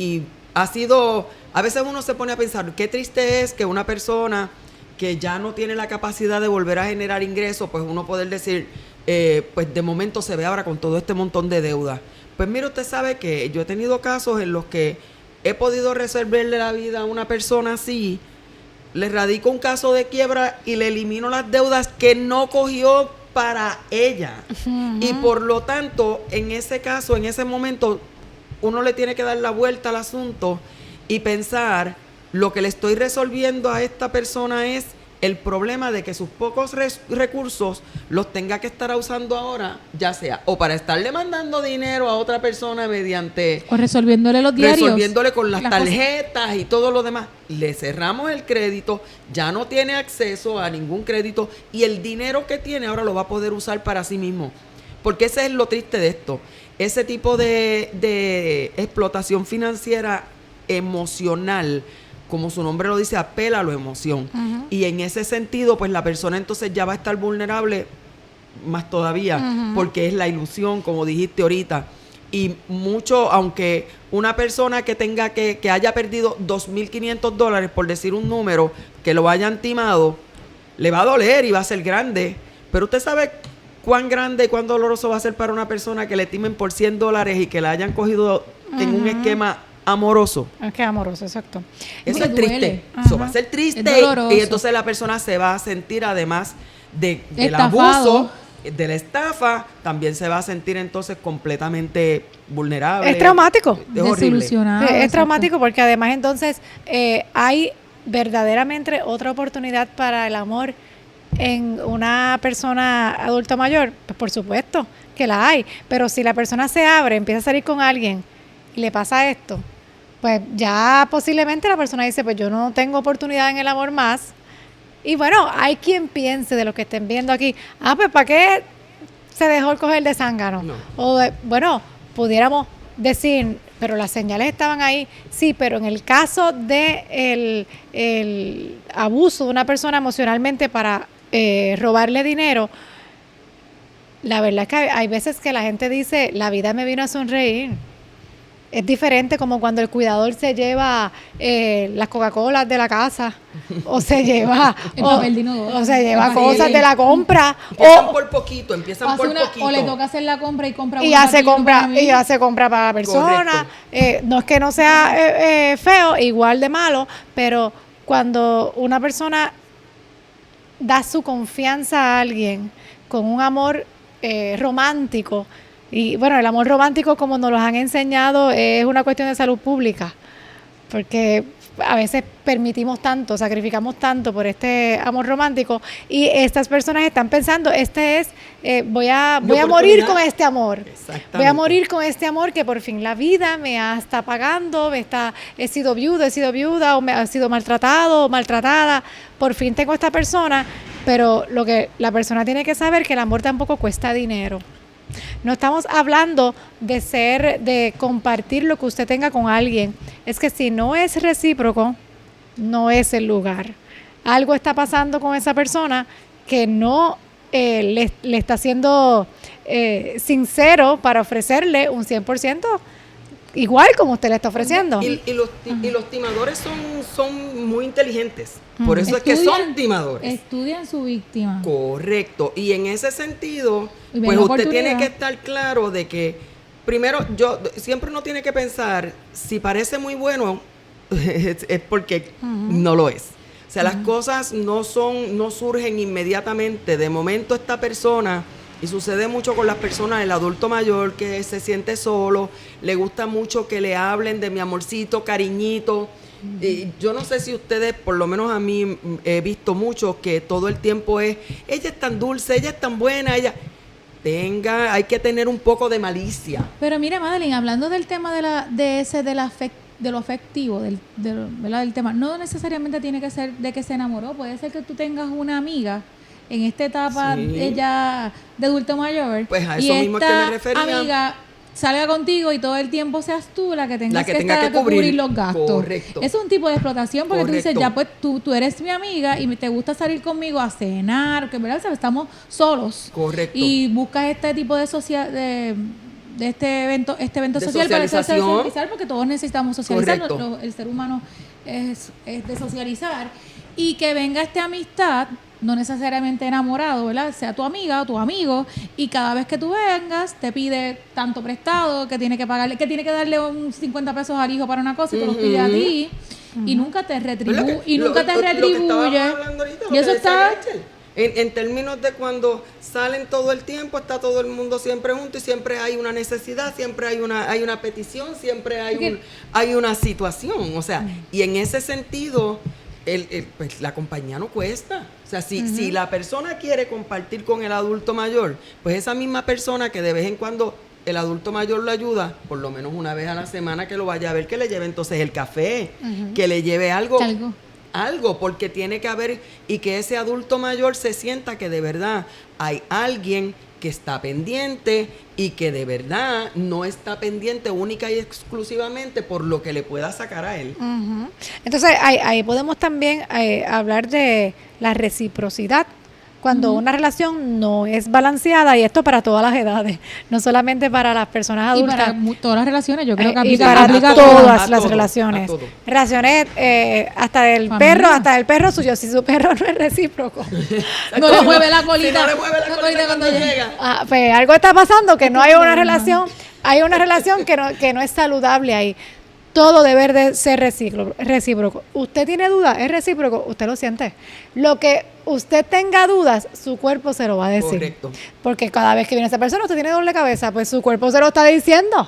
ha sido, a veces uno se pone a pensar, qué triste es que una persona que ya no tiene la capacidad de volver a generar ingresos, pues uno poder decir, pues de momento se ve ahora con todo este montón de deuda. Pues mire, usted sabe que yo he tenido casos en los que he podido resolverle la vida a una persona así, le radico un caso de quiebra y le elimino las deudas que no cogió para ella. Y por lo tanto, en ese caso, en ese momento, uno le tiene que dar la vuelta al asunto y pensar, lo que le estoy resolviendo a esta persona es el problema de que sus pocos recursos los tenga que estar usando ahora, ya sea o para estarle mandando dinero a otra persona mediante O resolviéndole los diarios. resolviéndole con las cosas. tarjetas y todo lo demás. Le cerramos el crédito, ya no tiene acceso a ningún crédito y el dinero que tiene ahora lo va a poder usar para sí mismo. Porque ese es lo triste de esto. Ese tipo de explotación financiera emocional, como su nombre lo dice, apela a la emoción. Y en ese sentido, pues la persona entonces ya va a estar vulnerable más todavía, porque es la ilusión, como dijiste ahorita. Y mucho, aunque una persona que tenga que haya perdido $2,500, por decir un número, que lo hayan timado, le va a doler y va a ser grande. Pero usted sabe cuán grande y cuán doloroso va a ser para una persona que le timen por $100 y que la hayan cogido en un esquema amoroso. Es que amoroso, exacto. Eso Sí, es triste. duele. Eso va a ser triste. Es doloroso. Y entonces la persona se va a sentir, además del Estafado. abuso, de la estafa, también se va a sentir entonces completamente vulnerable. Es traumático. Es horrible. Desilusionado. Es exacto. traumático porque además entonces hay verdaderamente otra oportunidad para el amor en una persona adulta mayor. Pues por supuesto que la hay, pero si la persona se abre, empieza a salir con alguien y le pasa esto, pues ya posiblemente la persona dice, pues yo no tengo oportunidad en el amor más. Y bueno, hay quien piense de lo que estén viendo aquí, pues ¿para qué se dejó el coger de zángano? No. Bueno, pudiéramos decir, pero las señales estaban ahí. Sí, pero en el caso de el abuso de una persona emocionalmente para robarle dinero, la verdad es que hay veces que la gente dice, la vida me vino a sonreír. Es diferente como cuando el cuidador se lleva las Coca-Colas de la casa o se lleva El papel de inodoro. o se lleva El cosas papel. de la compra Empiezan o por poquito, empiezan Hace por una- poquito. o le toca hacer la compra y compra y un hace papelito compra para mí. y hace compra para la persona. No es que no sea feo, igual de malo, pero cuando una persona da su confianza a alguien con un amor romántico, y bueno, el amor romántico, como nos lo han enseñado, es una cuestión de salud pública, porque a veces permitimos tanto, sacrificamos tanto por este amor romántico, y estas personas están pensando, voy a morir oportunidad. con este amor. Exactamente. Voy a morir con este amor que por fin la vida me está pagando, he sido viuda, o me ha sido maltratado o maltratada, por fin tengo esta persona, pero lo que la persona tiene que saber que el amor tampoco cuesta dinero. No estamos hablando de compartir lo que usted tenga con alguien. Es que si no es recíproco, no es el lugar. Algo está pasando con esa persona que no le está siendo sincero para ofrecerle un 100% igual como usted le está ofreciendo. Y los timadores son muy inteligentes. Por eso es que son timadores. Estudian su víctima. Correcto. Y en ese sentido, Y ven pues la usted oportunidad. tiene que estar claro de que, primero, siempre uno tiene que pensar, si parece muy bueno, es porque no lo es. O sea, las cosas no surgen inmediatamente. De momento esta persona Y sucede mucho con las personas, el adulto mayor que se siente solo, le gusta mucho que le hablen de mi amorcito, cariñito. Y yo no sé si ustedes, por lo menos a mí, he visto mucho que todo el tiempo es, ella es tan dulce, ella es tan buena, hay que tener un poco de malicia. Pero mira, Madeline, hablando del tema de lo afectivo, ¿verdad? Del tema, no necesariamente tiene que ser de que se enamoró, puede ser que tú tengas una amiga en esta etapa Sí. ella de adulto mayor, Pues a y eso mismo es que me esta refería. amiga salga contigo y todo el tiempo seas tú la que tengas tenga estar que cubrir los gastos. Correcto. Es un tipo de explotación porque tú dices, Correcto. ya pues tú eres mi amiga y te gusta salir conmigo a cenar, que verdad, ¿sabes? Estamos solos. Correcto. Y buscas este tipo de de este evento De social para socialización. socializar, porque todos necesitamos socializar. Correcto. El ser humano es de socializar. Y que venga esta amistad, no necesariamente enamorado, ¿verdad? Sea tu amiga o tu amigo, y cada vez que tú vengas te pide tanto prestado que tiene que pagarle, que tiene que darle un 50 pesos al hijo para una cosa y te los pide a ti, y nunca te retribuye. Lo que estábamos hablando ahorita, lo Y eso que decía está... Rachel. En términos de cuando salen todo el tiempo, está todo el mundo siempre junto y siempre hay una necesidad, siempre hay una petición, siempre hay una situación. O sea, y en ese sentido, pues la compañía no cuesta. O sea, si la persona quiere compartir con el adulto mayor, pues esa misma persona que de vez en cuando el adulto mayor lo ayuda, por lo menos una vez a la semana que lo vaya a ver, que le lleve entonces el café, que le lleve algo, porque tiene que haber, y que ese adulto mayor se sienta que de verdad hay alguien que está pendiente y que de verdad no está pendiente única y exclusivamente por lo que le pueda sacar a él. Ujú. Entonces, ahí podemos también hablar de la reciprocidad. Cuando una relación no es balanceada, y esto para todas las edades, no solamente para las personas Y adultas. para todas las relaciones, yo creo que Y aplica, para aplica a todas todas. las todo, relaciones. a todo. Relaciones hasta del Familia. perro suyo, si su perro no es recíproco. No le mueve la colita. Si no le mueve la colita cuando llega. Pues algo está pasando, que no hay una relación, que no es saludable ahí. Todo debe de ser recíproco. Usted tiene dudas, es recíproco, usted lo siente. Lo que usted tenga dudas, su cuerpo se lo va a decir. Correcto. Porque cada vez que viene esa persona, usted tiene doble cabeza, pues su cuerpo se lo está diciendo.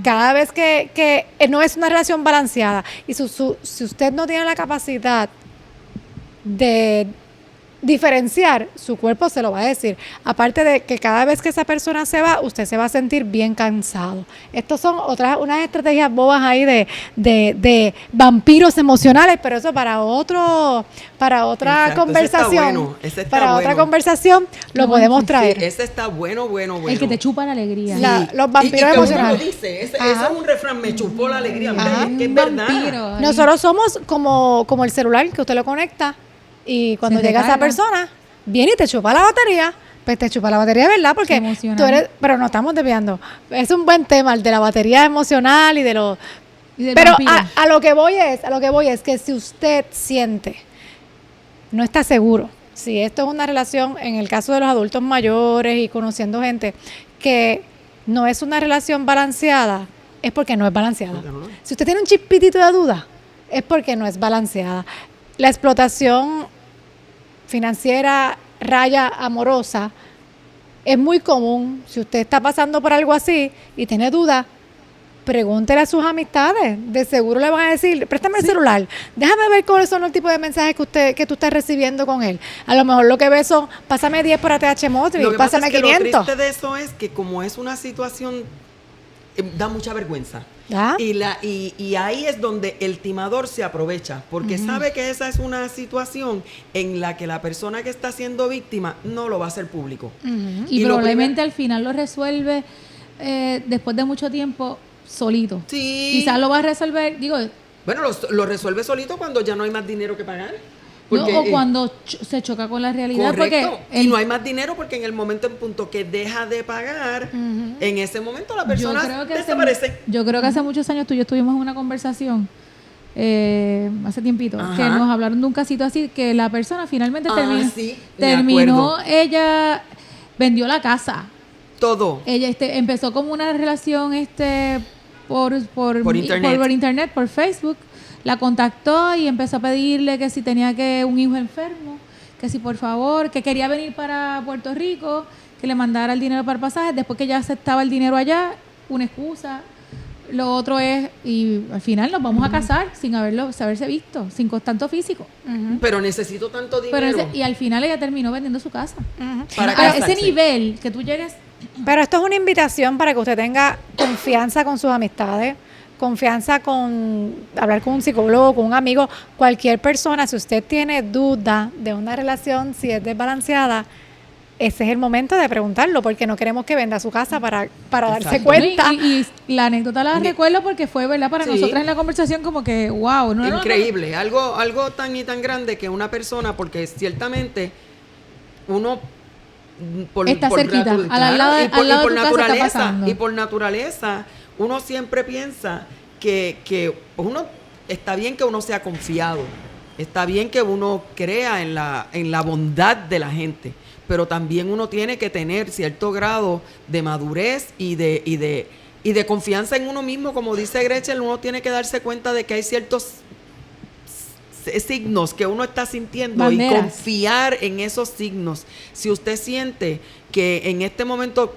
Cada vez que no es una relación balanceada. Y si usted no tiene la capacidad de diferenciar, su cuerpo se lo va a decir. Aparte de que cada vez que esa persona se va, usted se va a sentir bien cansado. Estos son unas estrategias bobas ahí de vampiros emocionales, pero eso para otra Exacto, conversación. ese está Para bueno. otra conversación lo podemos traer. Sí, ese está bueno. El que te chupa la alegría. Los vampiros y que emocionales. uno lo dice, eso Ajá. es un refrán, me chupó la alegría. Mira, Ajá. es que es Un verdad. vampiro. Nosotros somos como el celular, que usted lo conecta y cuando Se llega esa recarga. persona, viene y te chupa la batería. Pues te chupa la batería, ¿verdad? Porque Qué emocional. tú eres, pero no estamos desviando. Es un buen tema el de la batería emocional y de los... Y del Pero vampiro. a lo que voy es que si usted siente, no está seguro, si esto es una relación, en el caso de los adultos mayores y conociendo gente, que no es una relación balanceada, es porque no es balanceada. Porque no lo es. Si usted tiene un chispitito de duda, es porque no es balanceada. La explotación financiera, raya amorosa, es muy común. Si usted está pasando por algo así y tiene dudas, pregúntele a sus amistades. De seguro le van a decir, préstame el celular, déjame ver cuáles son los tipos de mensajes que tú estás recibiendo con él. A lo mejor lo que ve son, pásame 10 por ATH Móvil, Lo que pasa pásame es que 500. lo triste de eso es que como es una situación, da mucha vergüenza. ¿Ya? Y ahí es donde el timador se aprovecha, porque sabe que esa es una situación en la que la persona que está siendo víctima no lo va a hacer público. Y lo probablemente al final lo resuelve después de mucho tiempo solito. Sí. Quizás lo va a resolver, digo, Bueno, lo resuelve solito cuando ya no hay más dinero que pagar. no, o cuando se choca con la realidad. Correcto. Porque Y no hay más dinero porque en el momento en punto que deja de pagar, en ese momento la persona desaparece. Yo creo que hace muchos años tú y yo tuvimos una conversación, hace tiempito, Ajá. que nos hablaron de un casito así, que la persona finalmente Sí, me terminó, acuerdo. ella vendió la casa. Todo. Ella empezó como una relación por internet, por Facebook. La contactó y empezó a pedirle que si tenía un hijo enfermo, que si por favor, que quería venir para Puerto Rico, que le mandara el dinero para el pasaje, después que ya aceptaba el dinero allá, una excusa. Lo otro es, y al final nos vamos a casar sin haberse visto, sin contacto físico. Pero necesito tanto dinero. Y al final ella terminó vendiendo su casa. Para A casarse. ese nivel que tú llegues. Pero esto es una invitación para que usted tenga confianza con sus amistades, confianza con hablar con un psicólogo, con un amigo, cualquier persona. Si usted tiene duda de una relación, si es desbalanceada, ese es el momento de preguntarlo, porque no queremos que venda su casa para darse Exacto. cuenta. Y la anécdota la recuerdo porque fue, ¿verdad? Para Sí. nosotras en la conversación como que, wow. Increíble, algo tan y tan grande que una persona, porque ciertamente uno Está cerquita, al lado de tu casa está pasando. y por naturaleza uno siempre piensa que uno está bien que uno sea confiado, está bien que uno crea en la bondad de la gente, pero también uno tiene que tener cierto grado de madurez y de confianza en uno mismo. Como dice Gretchen, uno tiene que darse cuenta de que hay ciertos signos que uno está sintiendo Banderas. y confiar en esos signos. Si usted siente que en este momento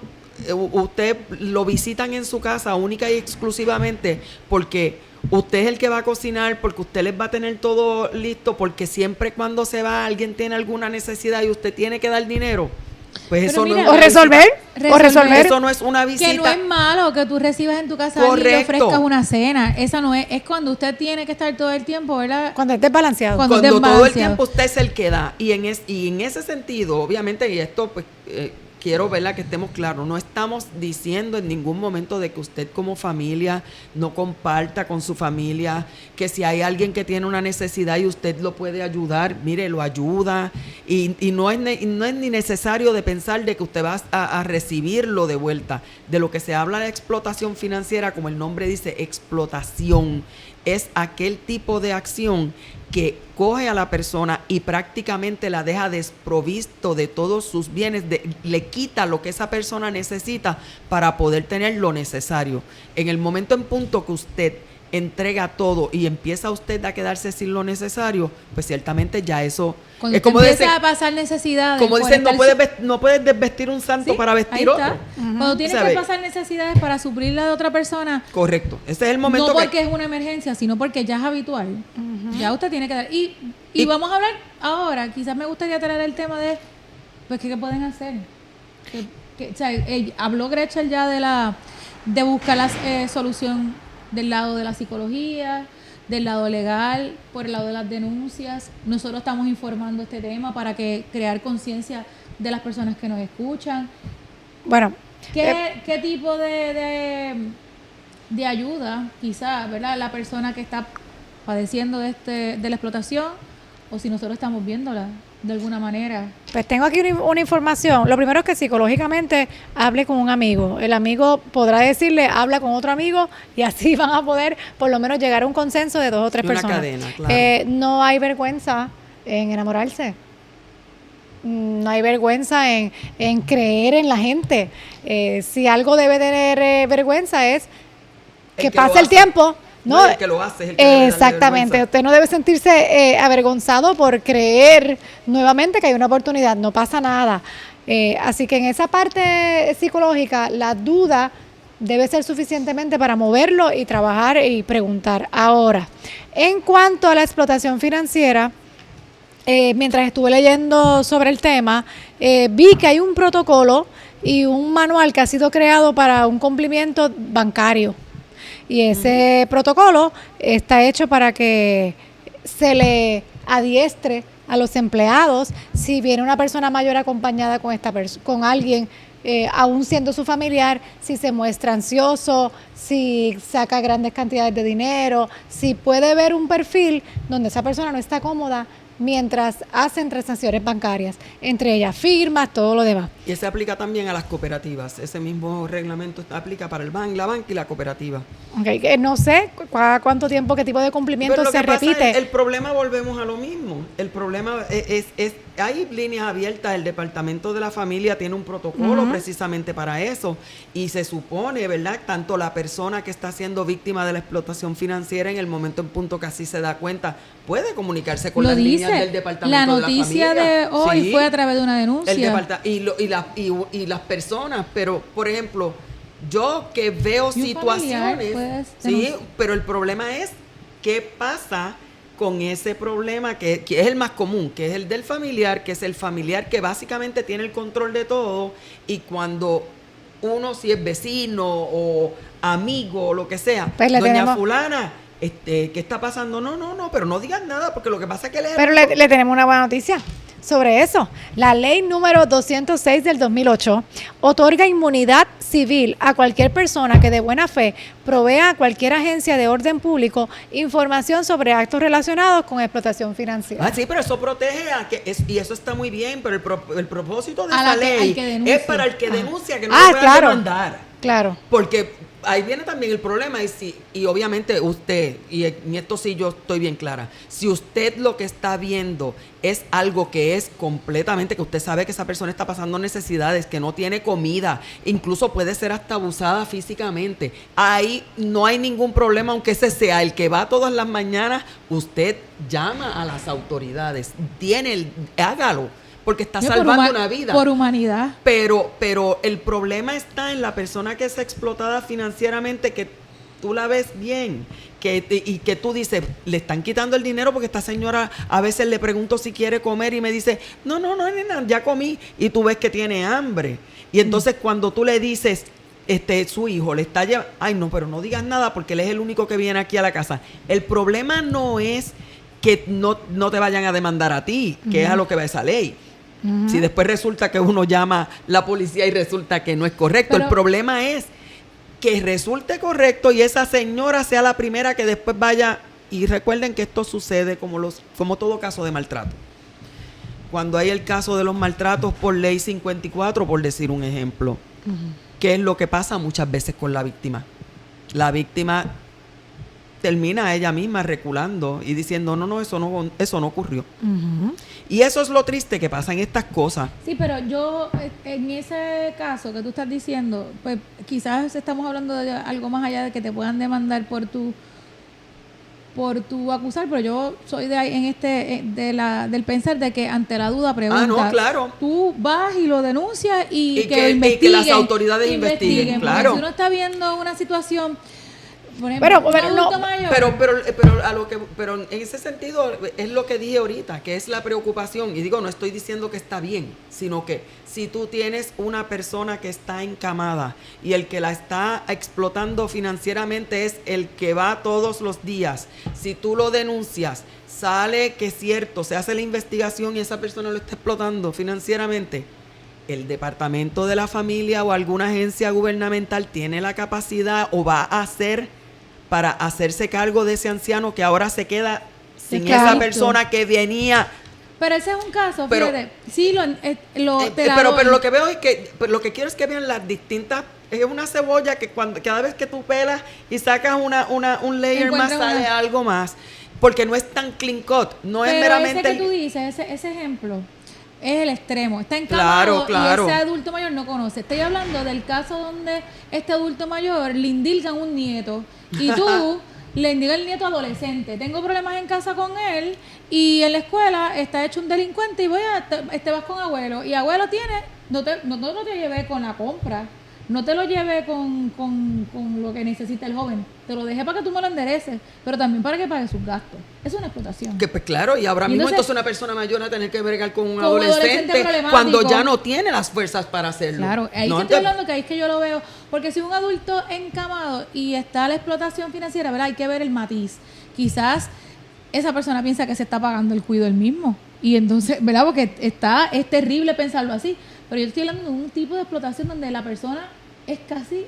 usted lo visitan en su casa única y exclusivamente porque usted es el que va a cocinar, porque usted les va a tener todo listo, porque siempre cuando se va alguien tiene alguna necesidad y usted tiene que dar dinero, pues Pero eso mira, no es O una resolver. Eso no es una visita. Que no es malo que tú recibas en tu casa a alguien y le Correcto. ofrezcas una cena. Esa no es. Es cuando usted tiene que estar todo el tiempo, ¿verdad? Cuando es desbalanceado. Cuando Cuando todo el desbalanceado. tiempo usted es el que da. Y en ese sentido, obviamente, y esto pues quiero, ¿verdad?, que estemos claros, no estamos diciendo en ningún momento de que usted como familia no comparta con su familia, que si hay alguien que tiene una necesidad y usted lo puede ayudar, mire, lo ayuda, y no es ni necesario de pensar de que usted va a recibirlo de vuelta. De lo que se habla de explotación financiera, como el nombre dice, explotación, es aquel tipo de acción que coge a la persona y prácticamente la deja desprovisto de todos sus bienes, le quita lo que esa persona necesita para poder tener lo necesario. En el momento en punto que usted entrega todo y empieza usted a quedarse sin lo necesario, pues ciertamente ya eso Cuando es como empieza decir, a pasar necesidades. como por dicen, estar no puedes desvestir un santo Sí, para ahí vestir está. otro. Cuando tienes ¿Sabe? que pasar necesidades para suplir la de otra persona, Correcto. Ese es el momento no que porque es una emergencia, sino porque ya es habitual. Ya usted tiene que dar. Y vamos a hablar ahora, quizás me gustaría traer el tema de, pues, ¿qué pueden hacer? O sea, habló Gretchen ya de buscar la solución del lado de la psicología, del lado legal, por el lado de las denuncias. Nosotros estamos informando este tema para que crear conciencia de las personas que nos escuchan. Bueno, ¿Qué tipo de ayuda, quizás, ¿verdad? La persona que está padeciendo de la explotación, o si nosotros estamos viéndola de alguna manera. pues tengo aquí una información. Lo primero es que psicológicamente hable con un amigo. El amigo podrá decirle, habla con otro amigo, y así van a poder por lo menos llegar a un consenso de 2 o 3 Una personas. cadena, claro. No hay vergüenza en enamorarse. No hay vergüenza en creer en la gente. Si algo debe tener vergüenza es El que que lo pase el hace. tiempo. No, el que lo hace es el que debe darle exactamente. vergüenza. Usted no debe sentirse avergonzado por creer nuevamente que hay una oportunidad. No pasa nada. Así que en esa parte psicológica, la duda debe ser suficientemente para moverlo y trabajar y preguntar. Ahora, en cuanto a la explotación financiera, mientras estuve leyendo sobre el tema, vi que hay un protocolo y un manual que ha sido creado para un cumplimiento bancario. Y ese protocolo está hecho para que se le adiestre a los empleados si viene una persona mayor acompañada con alguien, aún siendo su familiar, si se muestra ansioso, si saca grandes cantidades de dinero, si puede ver un perfil donde esa persona no está cómoda mientras hacen transacciones bancarias, entre ellas firmas, todo lo demás. Y ese aplica también a las cooperativas. Ese mismo reglamento aplica para la banca y la cooperativa. Okay, no sé cuánto tiempo, qué tipo de cumplimiento Pero lo se que pasa repite. es, el problema, volvemos a lo mismo. El problema es hay líneas abiertas. El Departamento de la Familia tiene un protocolo precisamente para eso. Y se supone, ¿verdad? Tanto la persona que está siendo víctima de la explotación financiera, en el momento en punto que así se da cuenta, puede comunicarse con Lo las líneas dice. del Departamento La de la Familia. noticia de hoy Sí. fue a través de una denuncia. Y y las personas, pero por ejemplo, yo que veo Y un familiar, situaciones, pues, sí, pero el problema es qué pasa con ese problema que es el más común, que es el del familiar, que es el familiar que básicamente tiene el control de todo, y cuando uno, si es vecino o amigo o lo que sea, Pues le doña tenemos- fulana, ¿qué está pasando? No, pero no digas nada, porque lo que pasa es que él es Pero le tenemos una buena noticia sobre eso. La ley número 206 del 2008 otorga inmunidad civil a cualquier persona que de buena fe provea a cualquier agencia de orden público información sobre actos relacionados con explotación financiera. Ah, sí, pero eso protege y eso está muy bien, pero el propósito de A esa la que- ley al que denuncie. es para el que denuncia, que no Ah, lo puedan claro. demandar. Claro. Porque ahí viene también el problema, y obviamente usted, y en esto sí yo estoy bien clara, si usted lo que está viendo es algo que es completamente, que usted sabe que esa persona está pasando necesidades, que no tiene comida, incluso puede ser hasta abusada físicamente, ahí no hay ningún problema, aunque ese sea el que va todas las mañanas, usted llama a las autoridades, hágalo. Porque está salvando una vida. Por humanidad. Pero el problema está en la persona que es explotada financieramente, que tú la ves bien, y que tú dices, le están quitando el dinero porque esta señora, a veces le pregunto si quiere comer y me dice, no, nena, ya comí, y tú ves que tiene hambre. Y entonces cuando tú le dices, su hijo le está llevando, ay no, pero no digas nada porque él es el único que viene aquí a la casa. El problema no es que no te vayan a demandar a ti, que es a lo que va esa ley. Si después resulta que uno llama a la policía y resulta que no es correcto, Pero, el problema es que resulte correcto y esa señora sea la primera que después vaya. Y recuerden que esto sucede como todo caso de maltrato. Cuando hay el caso de los maltratos por ley 54, por decir un ejemplo, ¿qué es lo que pasa muchas veces con la víctima? La víctima termina ella misma reculando y diciendo, no, eso no ocurrió. Y eso es lo triste que pasa en estas cosas. Sí, pero yo, en ese caso que tú estás diciendo, pues quizás estamos hablando de algo más allá de que te puedan demandar por tu acusar, pero yo soy de ahí del pensar de que ante la duda pregunta. Ah, no, claro. Tú vas y lo denuncias y que que investiguen. las autoridades investiguen, porque claro. si uno está viendo una situación, por ejemplo, un adulto mayor. Pero en ese sentido es lo que dije ahorita, que es la preocupación. Y digo, no estoy diciendo que está bien, sino que si tú tienes una persona que está encamada y el que la está explotando financieramente es el que va todos los días, si tú lo denuncias, sale que es cierto, se hace la investigación y esa persona lo está explotando financieramente, el departamento de la familia o alguna agencia gubernamental tiene la capacidad o va a hacer para hacerse cargo de ese anciano que ahora se queda sin esa persona que venía. Pero ese es un caso, Pero- fíjate. Sí, pero lo que veo es que lo que quiero es que vean las distintas. Es una cebolla que cada vez que tú pelas y sacas un layer más, Encuentras sale una- algo más. Porque no es tan clean cut, no es pero meramente. ese que tú dices, ese ejemplo, es el extremo. Está encamado Claro. y ese adulto mayor no conoce. Estoy hablando del caso donde este adulto mayor le indilgan un nieto y tú le indigas el nieto adolescente. Tengo problemas en casa con él y en la escuela está hecho un delincuente y vas con abuelo. Y abuelo tiene, no te llevé con la compra. No te lo lleve con lo que necesita el joven. Te lo dejé para que tú me lo endereces, pero también para que pague sus gastos. Es una explotación. Que pues claro, y ahora Y mismo entonces- entonces una persona mayor a tener que bregar con un Con un adolescente adolescente problemático. cuando ya no tiene las fuerzas para hacerlo. Claro, ahí No, que estoy hablando que ahí es que yo lo veo. Porque si un adulto encamado y está la explotación financiera, ¿verdad? Hay que ver el matiz. Quizás esa persona piensa que se está pagando el cuido él mismo. Y entonces, ¿verdad? Porque es terrible pensarlo así. Pero yo estoy hablando de un tipo de explotación donde la persona es casi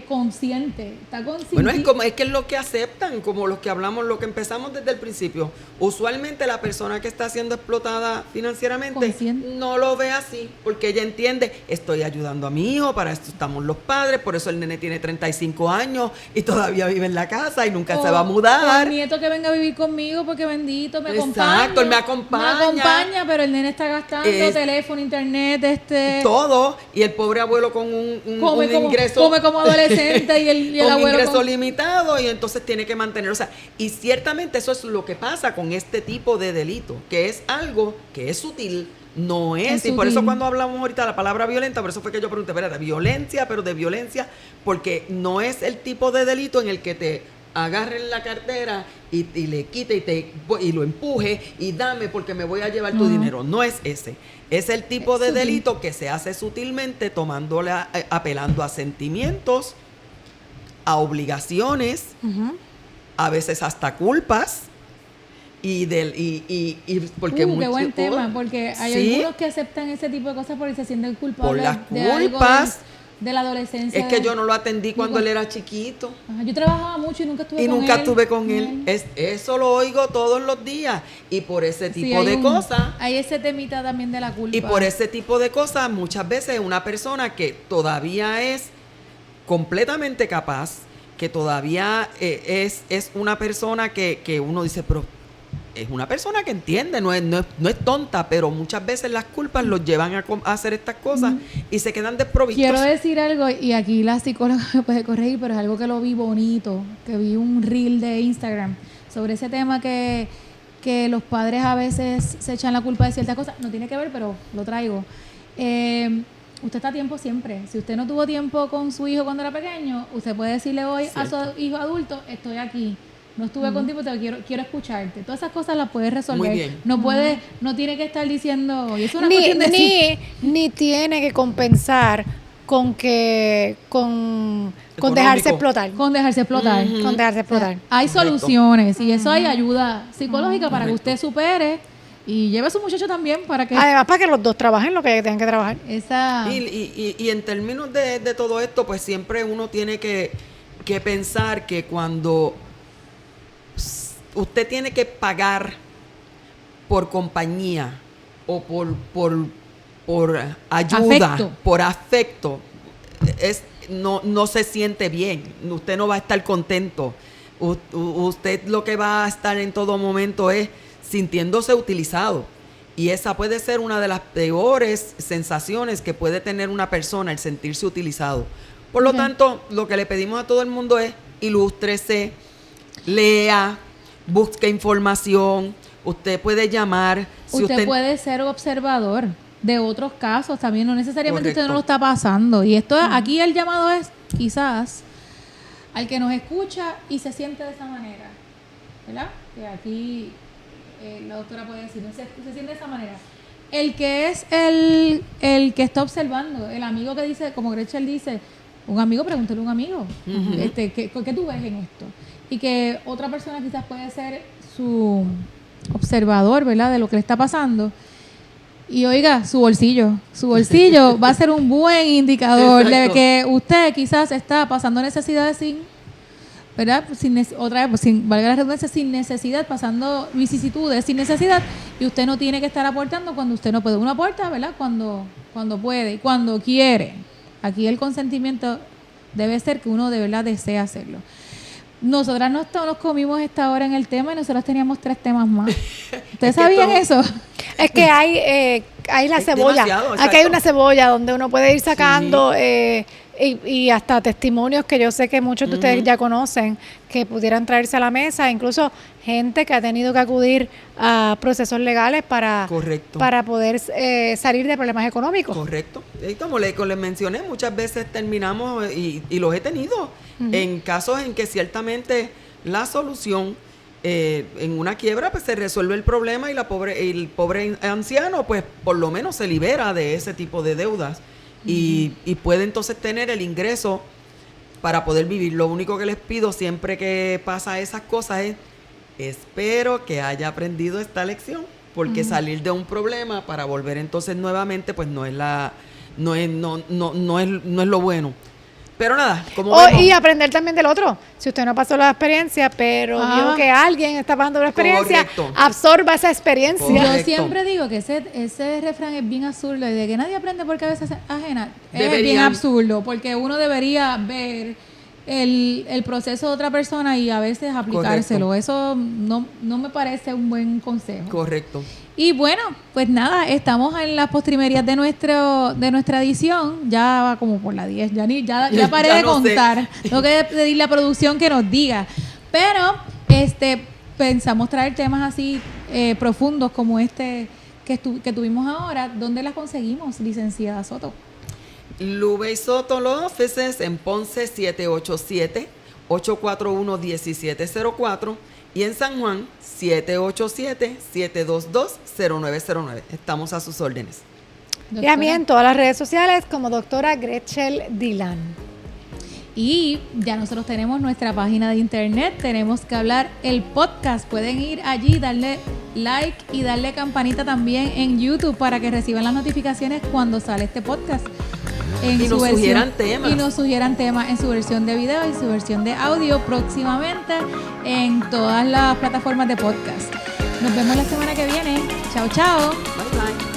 consciente, está consciente. Bueno, es que es lo que aceptan, como los que hablamos, lo que empezamos desde el principio. Usualmente la persona que está siendo explotada financieramente Consciente. no lo ve así, porque ella entiende, estoy ayudando a mi hijo, para esto estamos los padres, por eso el nene tiene 35 años y todavía vive en la casa y nunca se va a mudar. El nieto que venga a vivir conmigo porque bendito me Exacto, acompaña. él me acompaña. Me acompaña, pero el nene está gastando teléfono, internet, Todo, y el pobre abuelo con un ingreso. come como adolescente y el con abuelo ingreso con... limitado, y entonces tiene que mantener, o sea, y ciertamente eso es lo que pasa con este tipo de delito, que es algo que es sutil, no es. Es Y por eso sutil. cuando hablamos ahorita de la palabra violenta, por eso fue que yo pregunté, espérate, violencia, pero de violencia, porque no es el tipo de delito en el que te agarren la cartera y le quite y lo empuje y dame porque me voy a llevar tu No. dinero. No es ese. Es el tipo Es de sutil. delito que se hace sutilmente apelando a sentimientos, a obligaciones, Ujú. a veces hasta culpas. Y porque Qué mucho- buen tema, porque hay sí, algunos que aceptan ese tipo de cosas porque se sienten culpables Por las de algo culpas. de la adolescencia. es que de- yo no lo atendí cuando él era chiquito. Ajá, yo trabajaba mucho y nunca estuve Y con nunca él. estuve con él. Eso lo oigo todos los días. Y por ese Sí, tipo hay de un- cosas, Hay ese temita también de la culpa. y por ese tipo de cosas, muchas veces una persona que todavía es completamente capaz, que todavía es una persona que uno dice, pero es una persona que entiende, no es tonta, pero muchas veces las culpas los llevan a hacer estas cosas y se quedan desprovistos. Quiero decir algo, y aquí la psicóloga me puede corregir, pero es algo que lo vi bonito, que vi un reel de Instagram sobre ese tema que los padres a veces se echan la culpa de ciertas cosas. No tiene que ver, pero lo traigo. Usted está a tiempo siempre. Si usted no tuvo tiempo con su hijo cuando era pequeño, usted puede decirle hoy a su hijo adulto, estoy aquí. No estuve contigo, quiero escucharte. Todas esas cosas las puedes resolver. Muy bien. No tiene que estar diciendo, y eso es una cuestión de Ni tiene que compensar con Económico. dejarse explotar. con dejarse explotar. Ujú. Con dejarse explotar. Hay Correcto. soluciones y eso hay ayuda psicológica para que Correcto. usted supere y lleve a su muchacho también para que Además, para que los dos trabajen lo que tengan que trabajar. esa... Y en términos de todo esto, pues siempre uno tiene que pensar que cuando usted tiene que pagar por compañía o por ayuda, Afecto. por afecto, no se siente bien. Usted no va a estar contento. Usted lo que va a estar en todo momento es sintiéndose utilizado. Y esa puede ser una de las peores sensaciones que puede tener una persona, el sentirse utilizado. Por lo Ok. tanto, lo que le pedimos a todo el mundo es ilústrese, lea, busque información. Usted puede llamar. Si usted puede ser observador de otros casos también, no necesariamente usted no lo está pasando. Y esto aquí el llamado es quizás al que nos escucha y se siente de esa manera, ¿verdad? Que aquí la doctora puede decir, se siente de esa manera. El que es el que está observando, el amigo que dice, como Gretchen dice, un amigo, pregúntale a un amigo, Ujú. ¿qué tú ves en esto? Y que otra persona quizás puede ser su observador, ¿verdad? De lo que le está pasando. Y oiga, su bolsillo va a ser un buen indicador de Exacto. que usted quizás está pasando necesidades ¿verdad? Otra vez, pues, valga la redundancia, sin necesidad, pasando vicisitudes sin necesidad, y usted no tiene que estar aportando cuando usted no puede. Uno aporta, ¿verdad? Cuando puede y cuando quiere. Aquí el consentimiento debe ser que uno de verdad desea hacerlo. Nosotras nos comimos esta hora en el tema y nosotros teníamos 3 temas más. ¿Ustedes que sabían esto- eso? Es que hay la Es cebolla. demasiado, Aquí hay exacto. una cebolla donde uno puede ir sacando y hasta testimonios que yo sé que muchos de ustedes ya conocen que pudieran traerse a la mesa, incluso gente que ha tenido que acudir a procesos legales para Correcto. poder salir de problemas económicos. Correcto. Y como les mencioné, muchas veces terminamos, y los he tenido, en casos en que ciertamente la solución en una quiebra, pues se resuelve el problema y el pobre anciano, pues por lo menos se libera de ese tipo de deudas y puede entonces tener el ingreso para poder vivir. Lo único que les pido siempre que pasa esas cosas es, espero que haya aprendido esta lección, porque salir de un problema para volver entonces nuevamente, pues no es lo bueno. Pero nada, como vemos, Y aprender también del otro. Si usted no pasó la experiencia, pero vio que alguien está pasando una experiencia, Correcto. absorba esa experiencia. Correcto. Yo siempre digo que ese refrán es bien absurdo, y de que nadie aprende por cabeza ajena. Es bien Deberían. absurdo, porque uno debería ver el proceso de otra persona y a veces aplicárselo. Correcto. Eso no me parece un buen consejo. correcto. Y bueno, pues nada, estamos en las postrimerías de nuestra edición. Ya va como por la 10. Ya paré Ya de no sé. contar. Tengo que pedirle a la producción que nos diga. Pero pensamos traer temas así profundos como este que tuvimos ahora, ¿dónde las conseguimos, licenciada Soto? Lubey Soto Law Offices en Ponce 787-841-1704 y en San Juan 787-722-0909. Estamos a sus órdenes. Y a mí en todas las redes sociales como doctora Gretchen Dylan. Y ya nosotros tenemos nuestra página de internet, tenemos que hablar el podcast. Pueden ir allí, darle like y darle campanita también en YouTube para que reciban las notificaciones cuando sale este podcast. Y nos sugieran temas. Y nos sugieran temas en su versión de video y su versión de audio próximamente en todas las plataformas de podcast. Nos vemos la semana que viene. Chao, chao. Bye, bye.